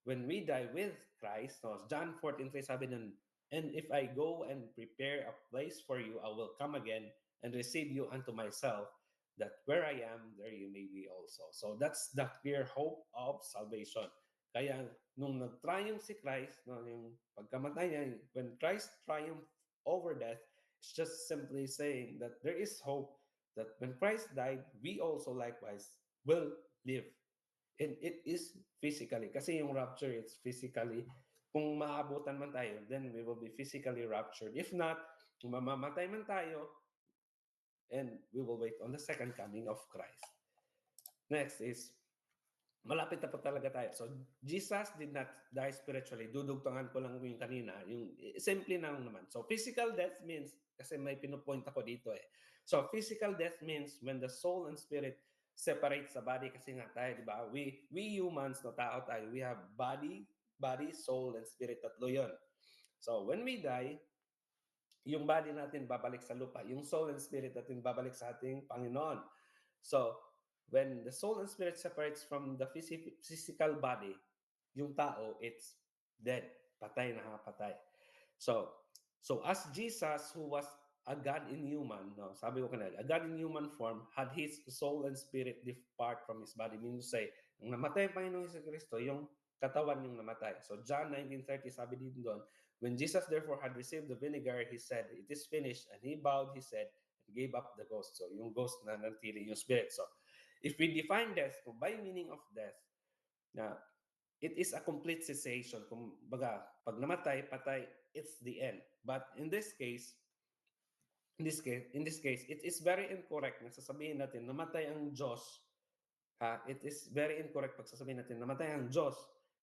Speaker 3: When we die with Christ, no, John 14:3 sabi nun, and if I go and prepare a place for you, I will come again and receive you unto myself, that where I am, there you may be also. So that's the clear hope of salvation. Kaya nung nag-triumph si Christ, no, yung pagkamatay niya, when Christ triumphed over death, it's just simply saying that there is hope that when Christ died, we also likewise will live. And it is physically. Kasi yung rapture, it's physically. Kung maabutan man tayo, then we will be physically raptured. If not, kung mamamatay man tayo, and we will wait on the second coming of Christ. Next is, malapit na po talaga tayo. So, Jesus did not die spiritually. Dudugtungan ko lang yung kanina. Yung simple na lang naman. So, physical death means, kasi may pinupoint ako dito eh. So, physical death means when the soul and spirit separate sa body. Kasi nga tayo, di ba? We humans, no, tao tayo, we have body, soul, and spirit. Tatlo yun. So, when we die, yung body natin babalik sa lupa. Yung soul and spirit natin babalik sa ating Panginoon. So, when the soul and spirit separates from the physical body, yung tao, it's dead. Patay na patay. So as Jesus, who was a God in human, no, sabi ko kanina, a God in human form, had his soul and spirit depart from his body. Meaning to say, nung namatay ang Panginoong Jesucristo, yung katawan yung namatay. So John 19:30, sabi din doon, when Jesus therefore had received the vinegar, he said, it is finished, and he bowed his head and gave up the ghost. So yung ghost na nantili yung spirit. So if we define death, by meaning of death, na it is a complete cessation. Kung baga, pag namatay, patay, it's the end. But in this case, it is very incorrect na sasabihin natin namatay ang Diyos. It is very incorrect pag sasabihin natin namatay ang Diyos.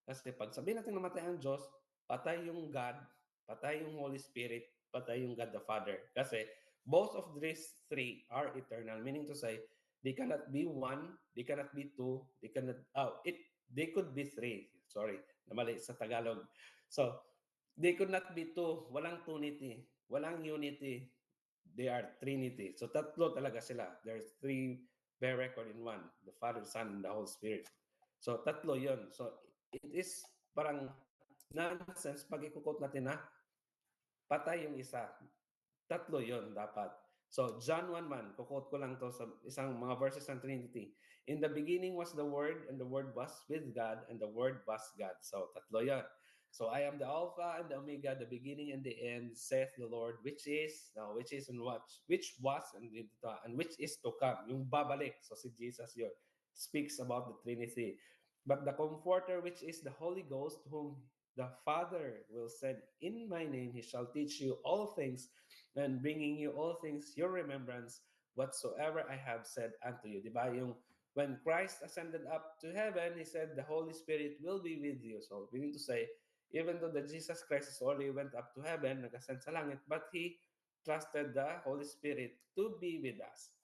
Speaker 3: Kasi pag sabihin natin namatay ang Diyos, patay yung God, patay yung Holy Spirit, patay yung God the Father. Kasi both of these three are eternal. Meaning to say, they cannot be one, they cannot be two, they could be three. Sorry, namali sa Tagalog. So, they could not be two. Walang tunity. Walang unity. They are Trinity. So, tatlo talaga sila. There's three bear record in one. The Father, Son, and the Holy Spirit. So, tatlo yon. So, it is parang nonsense pag i-quote natin na patay yung isa. Tatlo yon dapat. So, John 1 man, kukot ko lang to sa isang mga verses ng Trinity. In the beginning was the Word, and the Word was with God, and the Word was God. So, tatlo yon. So, I am the Alpha and the Omega, the beginning and the end, saith the Lord, which is and which was, and which is to come. Yung babalik. So, si Jesus yun. Speaks about the Trinity. But the Comforter, which is the Holy Ghost, whom the Father will send in my name, he shall teach you all things, and bringing you all things, your remembrance, whatsoever I have said unto you. Diba? Yung when Christ ascended up to heaven, he said, the Holy Spirit will be with you. So, meaning to say, even though that Jesus Christ already went up to heaven, nag-ascend sa langit, but he trusted the Holy Spirit to be with us.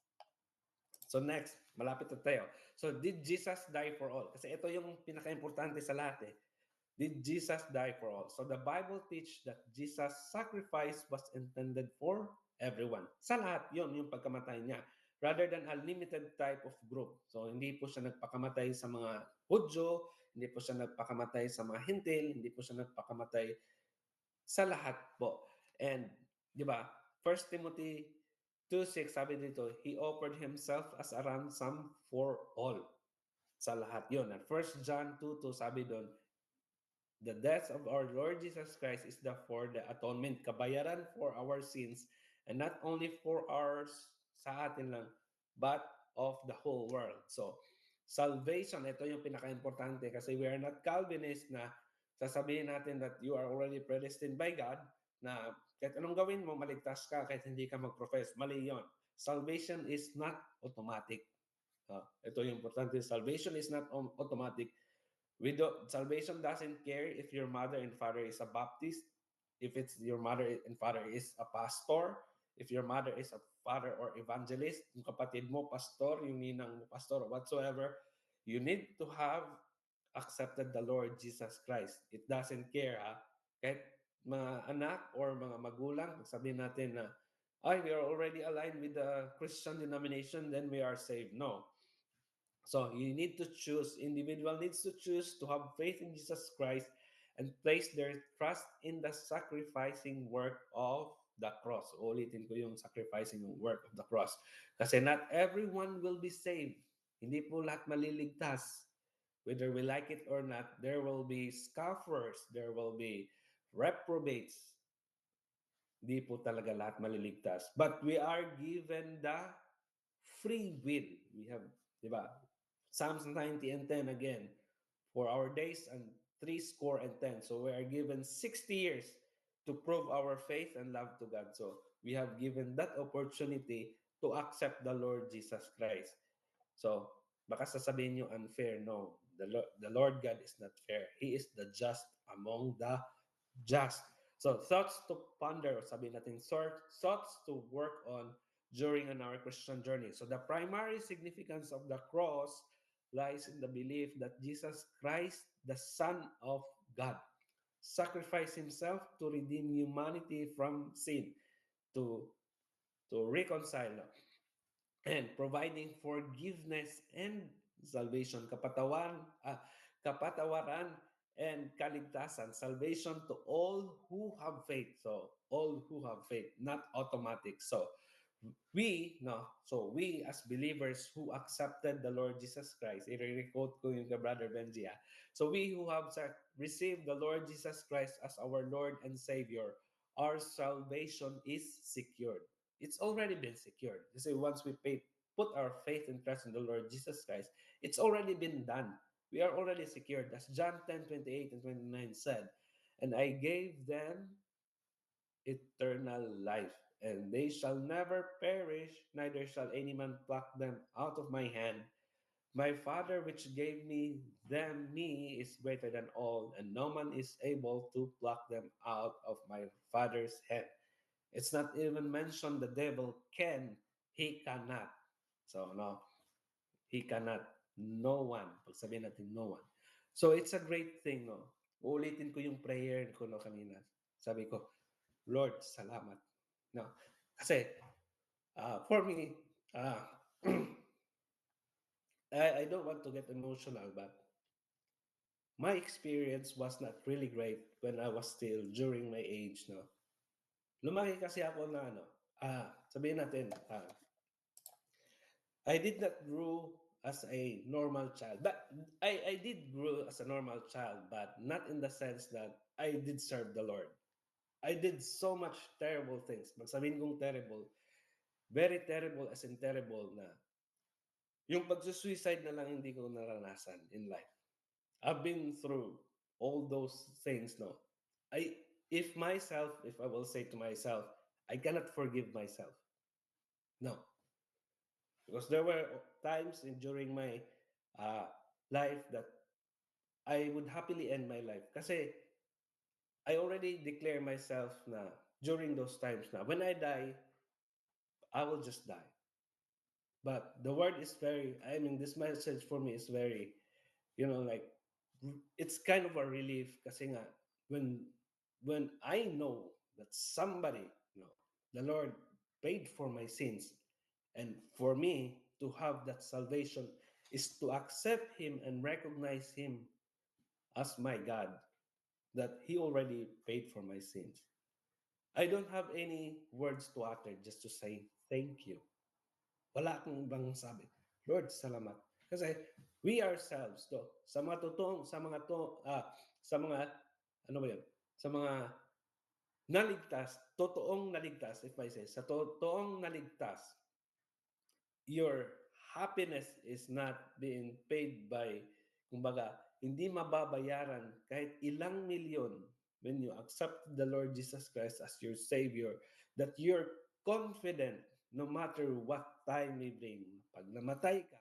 Speaker 3: So next, malapit na tayo. So did Jesus die for all? Kasi ito yung pinaka-importante sa lahat eh. Did Jesus die for all? So the Bible teach that Jesus' sacrifice was intended for everyone. Sa lahat, yun, yung pagkamatay niya. Rather than a limited type of group. So hindi po siya nagpakamatay sa mga Hudyo, hindi po siya nagpakamatay sa mga Hintil, hindi po siya nagpakamatay sa lahat po. And, di ba, First Timothy 2:6, sabi dito, He offered Himself as a ransom for all. Sa lahat yun. At 1 John 2:2, sabi doon, the death of our Lord Jesus Christ is the for the atonement, kabayaran for our sins, and not only for ours, sa atin lang, but of the whole world. So, salvation, ito yung pinaka-importante kasi we are not Calvinist na sasabihin natin that you are already predestined by God, na kahit anong gawin mo, maligtas ka kahit hindi ka mag-profess. Mali yon. Salvation is not automatic. Ito yung importante. Salvation is not automatic. Salvation doesn't care if your mother and father is a Baptist, if it's your mother and father is a pastor, if your mother is a father or evangelist, yung kapatid mo pastor, yung ninang mo pastor, or whatsoever, you need to have accepted the Lord Jesus Christ. It doesn't care, ha? Kahit mga anak or mga magulang, sabihin natin na, ay, we are already aligned with the Christian denomination, then we are saved. No. So you need to choose, individual needs to choose to have faith in Jesus Christ and place their trust in the sacrificing work of the cross. Ulitin ko yung sacrificing work of the cross. Kasi not everyone will be saved. Hindi po lahat maliligtas. Whether we like it or not, there will be scoffers, there will be reprobates. Hindi po talaga lahat maliligtas. But we are given the free will. We have, di ba? Psalms 90 and 10 again. For our days and 70 and 10. So we are given 60 years to prove our faith and love to God. So we have given that opportunity to accept the Lord Jesus Christ. So baka sasabihin nyo unfair. No, the Lord God is not fair. He is the just among the just. So thoughts to ponder, sabi natin, thoughts to work on during our Christian journey. So the primary significance of the cross lies in the belief that Jesus Christ, the Son of God, sacrificed himself to redeem humanity from sin, to reconcile and providing forgiveness and salvation, kapatawaran and kaligtasan, salvation to all who have faith. So all who have faith, not automatic. So we as believers who accepted the Lord Jesus Christ, i-quote ko yung Brother Benji. So we who have received the Lord Jesus Christ as our Lord and Savior, our salvation is secured. It's already been secured. Kasi once we put our faith and trust in the Lord Jesus Christ, it's already been done. We are already secured. As John 10:28 and 29 said, and I gave them eternal life, and they shall never perish, neither shall any man pluck them out of my hand. My Father, which gave me is greater than all, and no man is able to pluck them out of my Father's hand. It's not even mentioned the devil can, he cannot. So, no, he cannot. No one. Pag sabihin natin, no one. So, it's a great thing, no? Uulitin ko yung prayer ko, no, kanina. Sabi ko, Lord, salamat. No? Kasi, for me, I don't want to get emotional, but my experience was not really great when I was still during my age, no? Lumaki kasi ako na, sabihin natin, I did not grow as a normal child. But I did grow as a normal child, but not in the sense that I did serve the Lord. I did so much terrible things. Magsabihin kong terrible, very terrible as in terrible na yung pagsusuicide na lang hindi ko naranasan in life. I've been through all those things, no. If I will say to myself, I cannot forgive myself. No. Because there were times during my life that I would happily end my life. Kasi I already declare myself na during those times na when I die, I will just die. But the word is this message for me is very, like, it's kind of a relief kasi nga, when I know that somebody, the Lord paid for my sins, and for me to have that salvation is to accept Him and recognize Him as my God, that He already paid for my sins. I don't have any words to utter just to say thank you. Wala akong ibang sabi. Lord, salamat. Kasi we ourselves, sa mga totoong, sa mga, ano ba yun? Sa mga naligtas, totoong naligtas, if I say, sa totoong naligtas, your happiness is not being paid by, kumbaga, hindi mababayaran kahit ilang milyon when you accept the Lord Jesus Christ as your Savior, that you're confident no matter what time may bring. Pag namatay ka,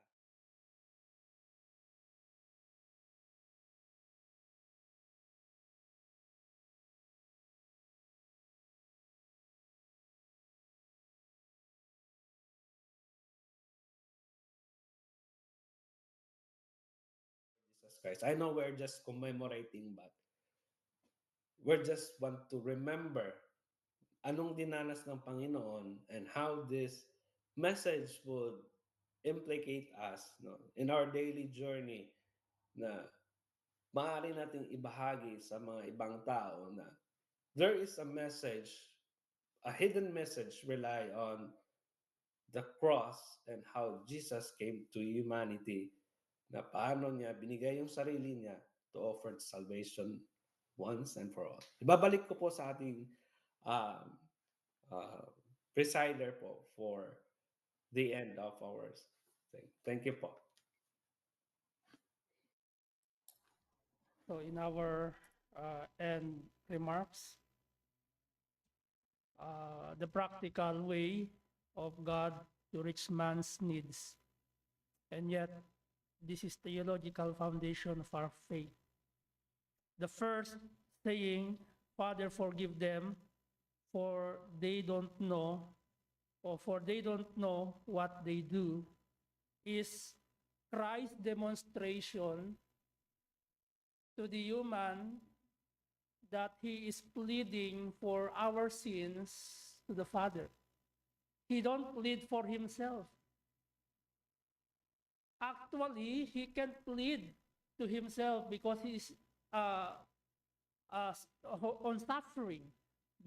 Speaker 3: Jesus Christ. I know we're just commemorating, but we just want to remember anong dinanas ng Panginoon and how this message would implicate us, no, in our daily journey, na maaari nating ibahagi sa mga ibang tao na there is a message, a hidden message rely on the cross and how Jesus came to humanity, na paano niya binigay yung sarili niya to offer salvation once and for all. Ibabalik ko po sa ating uh, uh, presider po for the end of our thing. Thank you po.
Speaker 4: So in our end remarks, the practical way of God to reach man's needs. And yet, this is the theological foundation of our faith. The first saying, Father, forgive them, for they don't know, or for they don't know what they do, is Christ's demonstration to the human that he is pleading for our sins to the Father. He don't plead for himself. Actually, he can plead to himself because he's on suffering.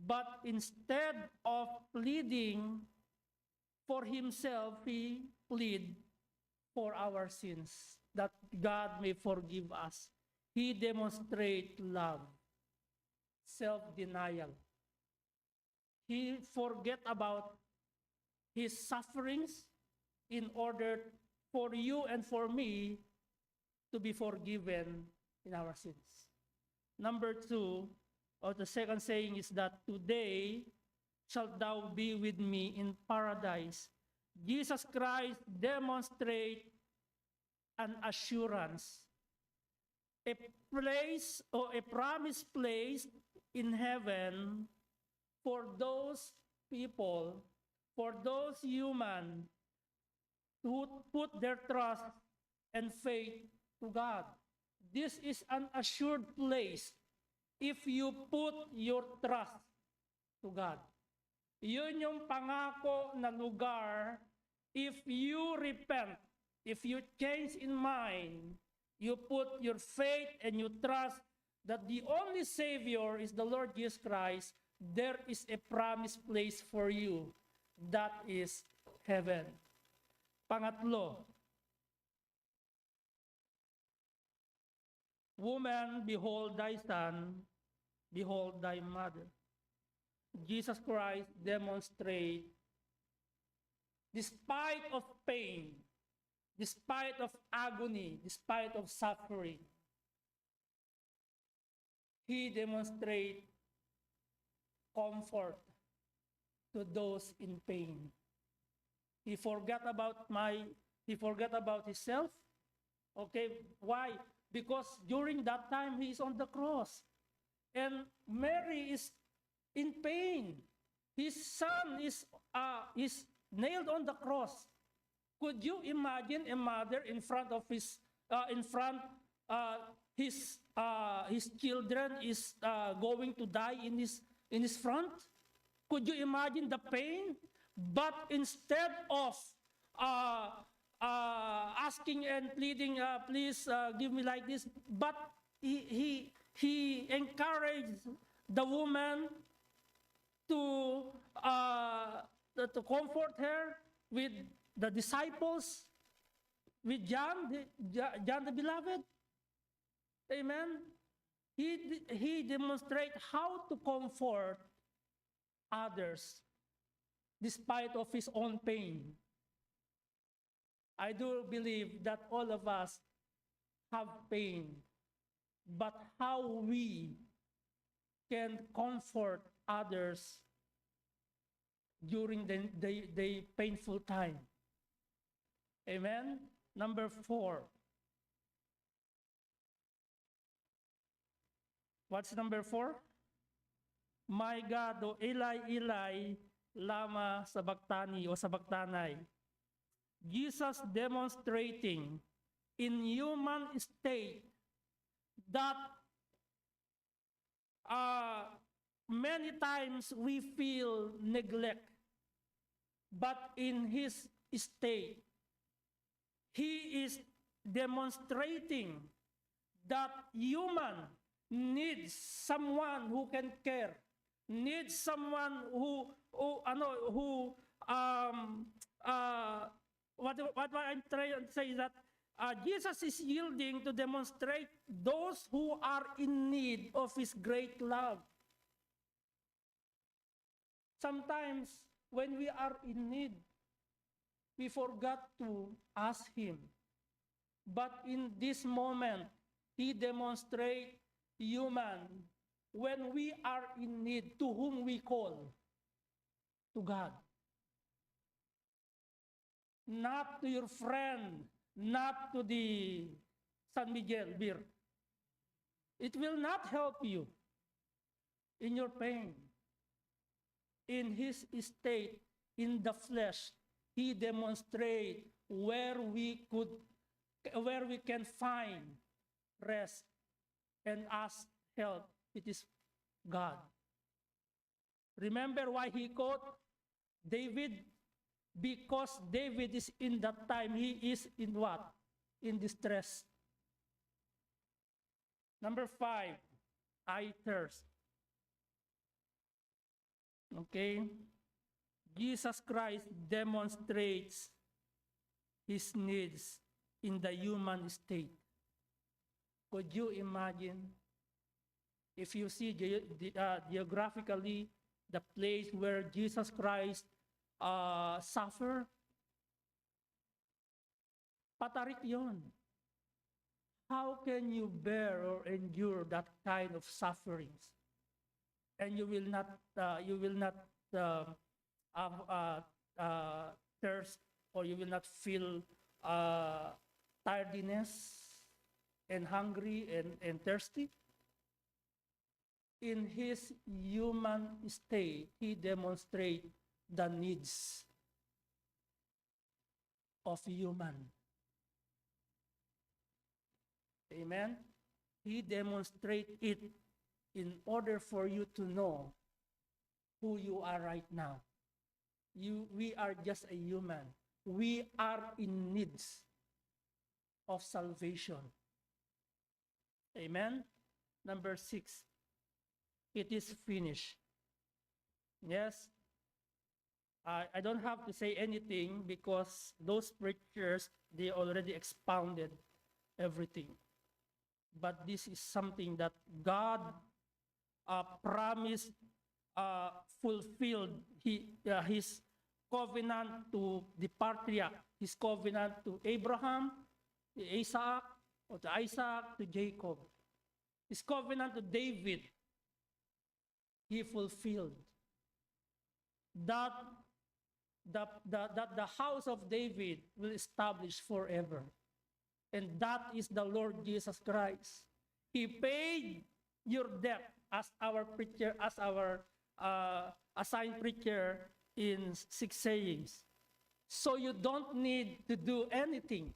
Speaker 4: But instead of pleading for himself, he plead for our sins, that God may forgive us. He demonstrates love, self-denial. He forget about his sufferings in order for you and for me to be forgiven in our sins. Number two, or the second saying is that today shalt thou be with me in paradise. Jesus Christ demonstrate an assurance, a place or a promised place in heaven for those people, for those human who put their trust and faith to God. This is an assured place if you put your trust to God. Yun yung pangako na lugar if you repent, if you change in mind, you put your faith and you trust that the only Savior is the Lord Jesus Christ, there is a promised place for you. That is heaven. Pangatlo, woman, behold thy son, behold thy mother. Jesus Christ demonstrate, despite of pain, despite of agony, despite of suffering, he demonstrate comfort to those in pain. He forgot about himself. Okay, why? Because during that time he is on the cross. And Mary is in pain. His son is nailed on the cross. Could you imagine a mother in front of his children is going to die in his front? Could you imagine the pain? But instead of asking and pleading, please give me like this, but he encouraged the woman to to comfort her with the disciples, with John the beloved. Amen. He demonstrate how to comfort others despite of his own pain. I do believe that all of us have pain, but how we can comfort others during the painful time. Amen. Number 4. What's number 4? My God, O Eli, Eli, lama sabachthani o sabachthani. Jesus demonstrating in human state that many times we feel neglect, but in his state, he is demonstrating that human needs someone who can care, needs someone what I'm trying to say is that Jesus is yielding to demonstrate those who are in need of his great love. Sometimes when we are in need, we forgot to ask him. But in this moment, he demonstrates human when we are in need, to whom we call? To God. Not to your friend, not to the San Miguel beer. It will not help you in your pain. In his state, in the flesh, he demonstrates where we can find rest and ask help. It is God. Remember why he called David? Because David is in that time, he is in what? In distress. Number 5, I thirst. Okay? Jesus Christ demonstrates his needs in the human state. Could you imagine if you see geographically the place where Jesus Christ suffer? Patarik yon. How can you bear or endure that kind of sufferings? And you will not thirst, or you will not feel tiredness and hungry and thirsty. In his human state, he demonstrates the needs of human. Amen? He demonstrates it in order for you to know who you are right now. We are just a human. We are in needs of salvation. Amen? Number 6, it is finished. Yes? I don't have to say anything because those preachers, they already expounded everything. But this is something that God promised, fulfilled his covenant to the patriarch, his covenant to Abraham, to Isaac, to Jacob, his covenant to David. He fulfilled that the house of David will establish forever. And that is the Lord Jesus Christ. He paid your debt as our preacher, as our assigned preacher in 6 sayings. So you don't need to do anything.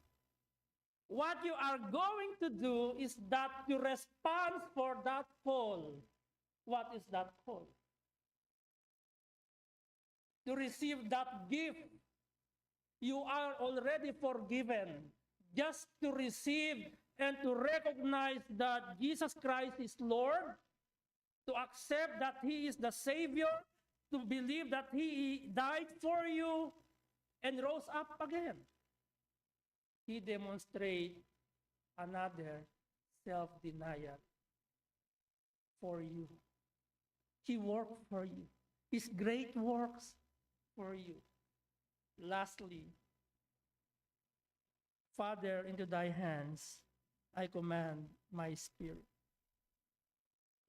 Speaker 4: What you are going to do is that you respond for that call. What is that call? To receive that gift. You are already forgiven. Just to receive and to recognize that Jesus Christ is Lord, to accept that he is the Savior, to believe that He died for you and rose up again. He demonstrates another self-denial for you. He worked for you. His great works for you. Lastly, Father, into thy hands I command my spirit.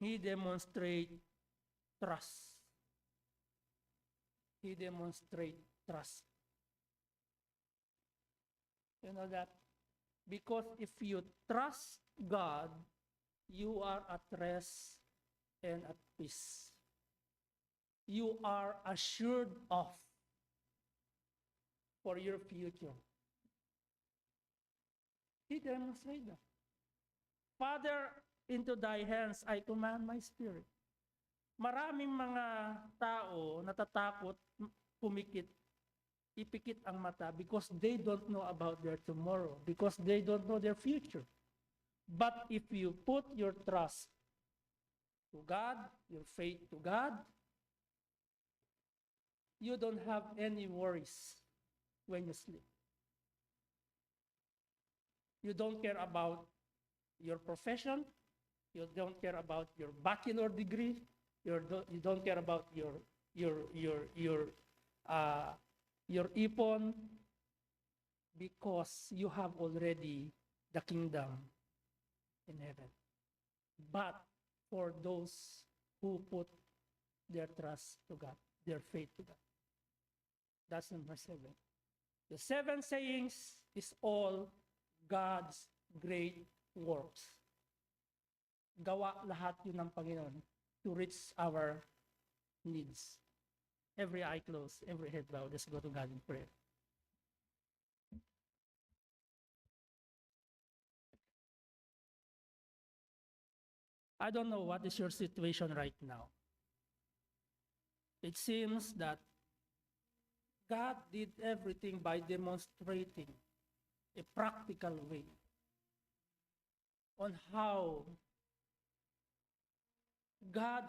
Speaker 4: He demonstrates trust. He demonstrates trust. You know that? Because if you trust God, you are at rest and at peace. You are assured of for your future. He demonstrated that. Father, into thy hands I command my spirit. Maraming mga tao natatakot pumikit, ipikit ang mata because they don't know about their tomorrow, because they don't know their future. But if you put your trust to God, your faith to God, you don't have any worries when you sleep. You don't care about your profession. You don't care about your bachelor degree. You don't care about your ipon, because you have already the kingdom in heaven. But for those who put their trust to God, their faith to God. That's number 7. The 7 sayings is all God's great works. Gawa lahat yun ng Panginoon to reach our needs. Every eye closed, every head bowed. Let's go to God in prayer. I don't know what is your situation right now. It seems that God did everything by demonstrating a practical way on how God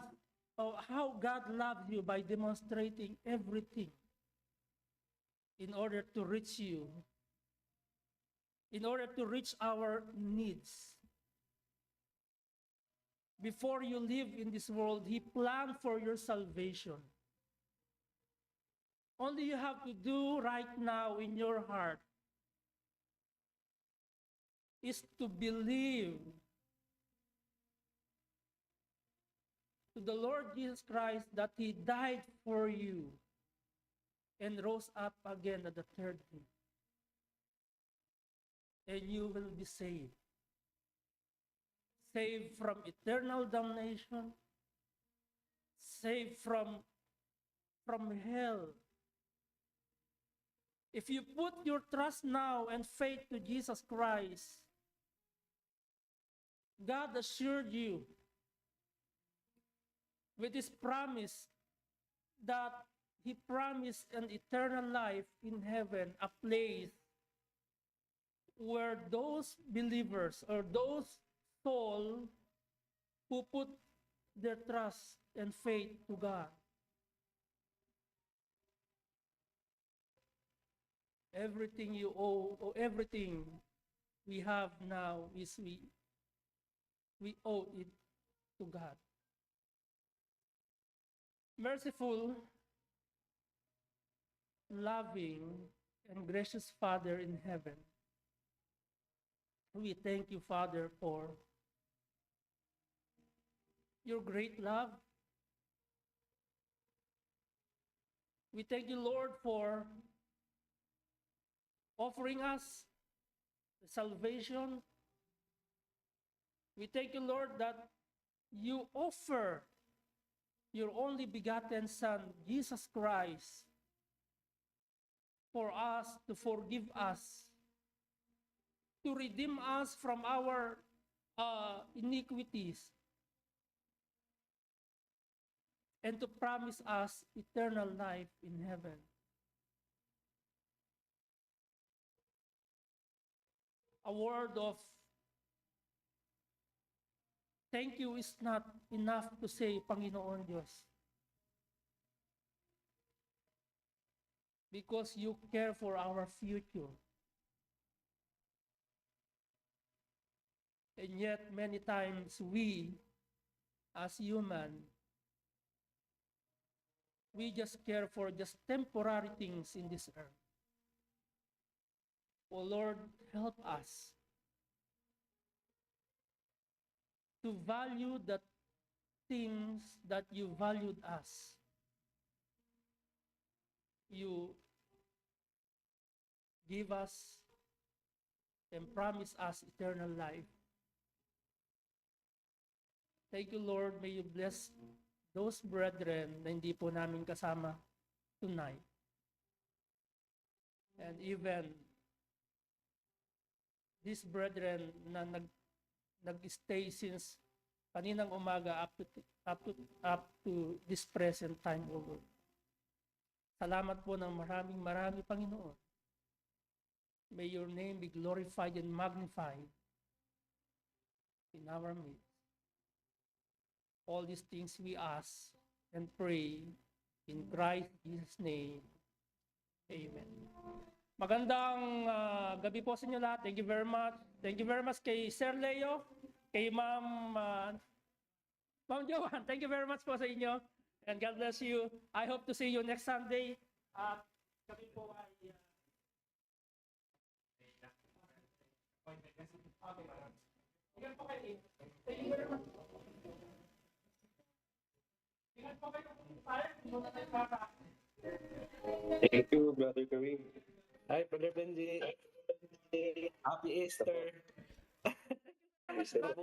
Speaker 4: loves you, by demonstrating everything in order to reach you, in order to reach our needs. Before you live in this world, He planned for your salvation. Only you have to do right now in your heart is to believe to the Lord Jesus Christ that He died for you and rose up again at the 3rd day. And you will be saved. Saved from eternal damnation. Saved from hell. If you put your trust now and faith to Jesus Christ, God assured you with His promise that He promised an eternal life in heaven, a place where those believers or those souls who put their trust and faith to God, everything you owe, or everything we have now, is we owe it to God. Merciful, loving, and gracious Father in heaven, we thank you, Father, for your great love. We thank you, Lord, for offering us the salvation. We thank you, Lord, that you offer your only begotten Son, Jesus Christ, for us, to forgive us, to redeem us from our iniquities, and to promise us eternal life in heaven. A word of thank you is not enough to say, Panginoon Diyos. because you care for our future. And yet, many times we, as human, we just care for just temporary things in this earth. Oh Lord, help us to value the things that you valued us. You give us and promise us eternal life. Thank you, Lord. May you bless those brethren na hindi po namin kasama tonight. And even these brethren na nag-stay since kaninang umaga up to this present time, O Lord. Salamat po ng marami, Panginoon. May your name be glorified and magnified in our midst. All these things we ask and pray in Christ Jesus' name. Amen. Magandang gabi po sa inyo lahat. Thank you very much. Thank you very much kay Sir Leo, kay Ma'am Joanne. Thank you very much po sa inyo. And God bless you. I hope to see you next Sunday. Kami po ay... Ingat po kayo. Thank you very much. Ingat po kayo. Muna tayo para.
Speaker 5: Thank you, Brother Kareem.
Speaker 3: Hi, Brother Benji. Happy Easter.
Speaker 5: Yes, sir.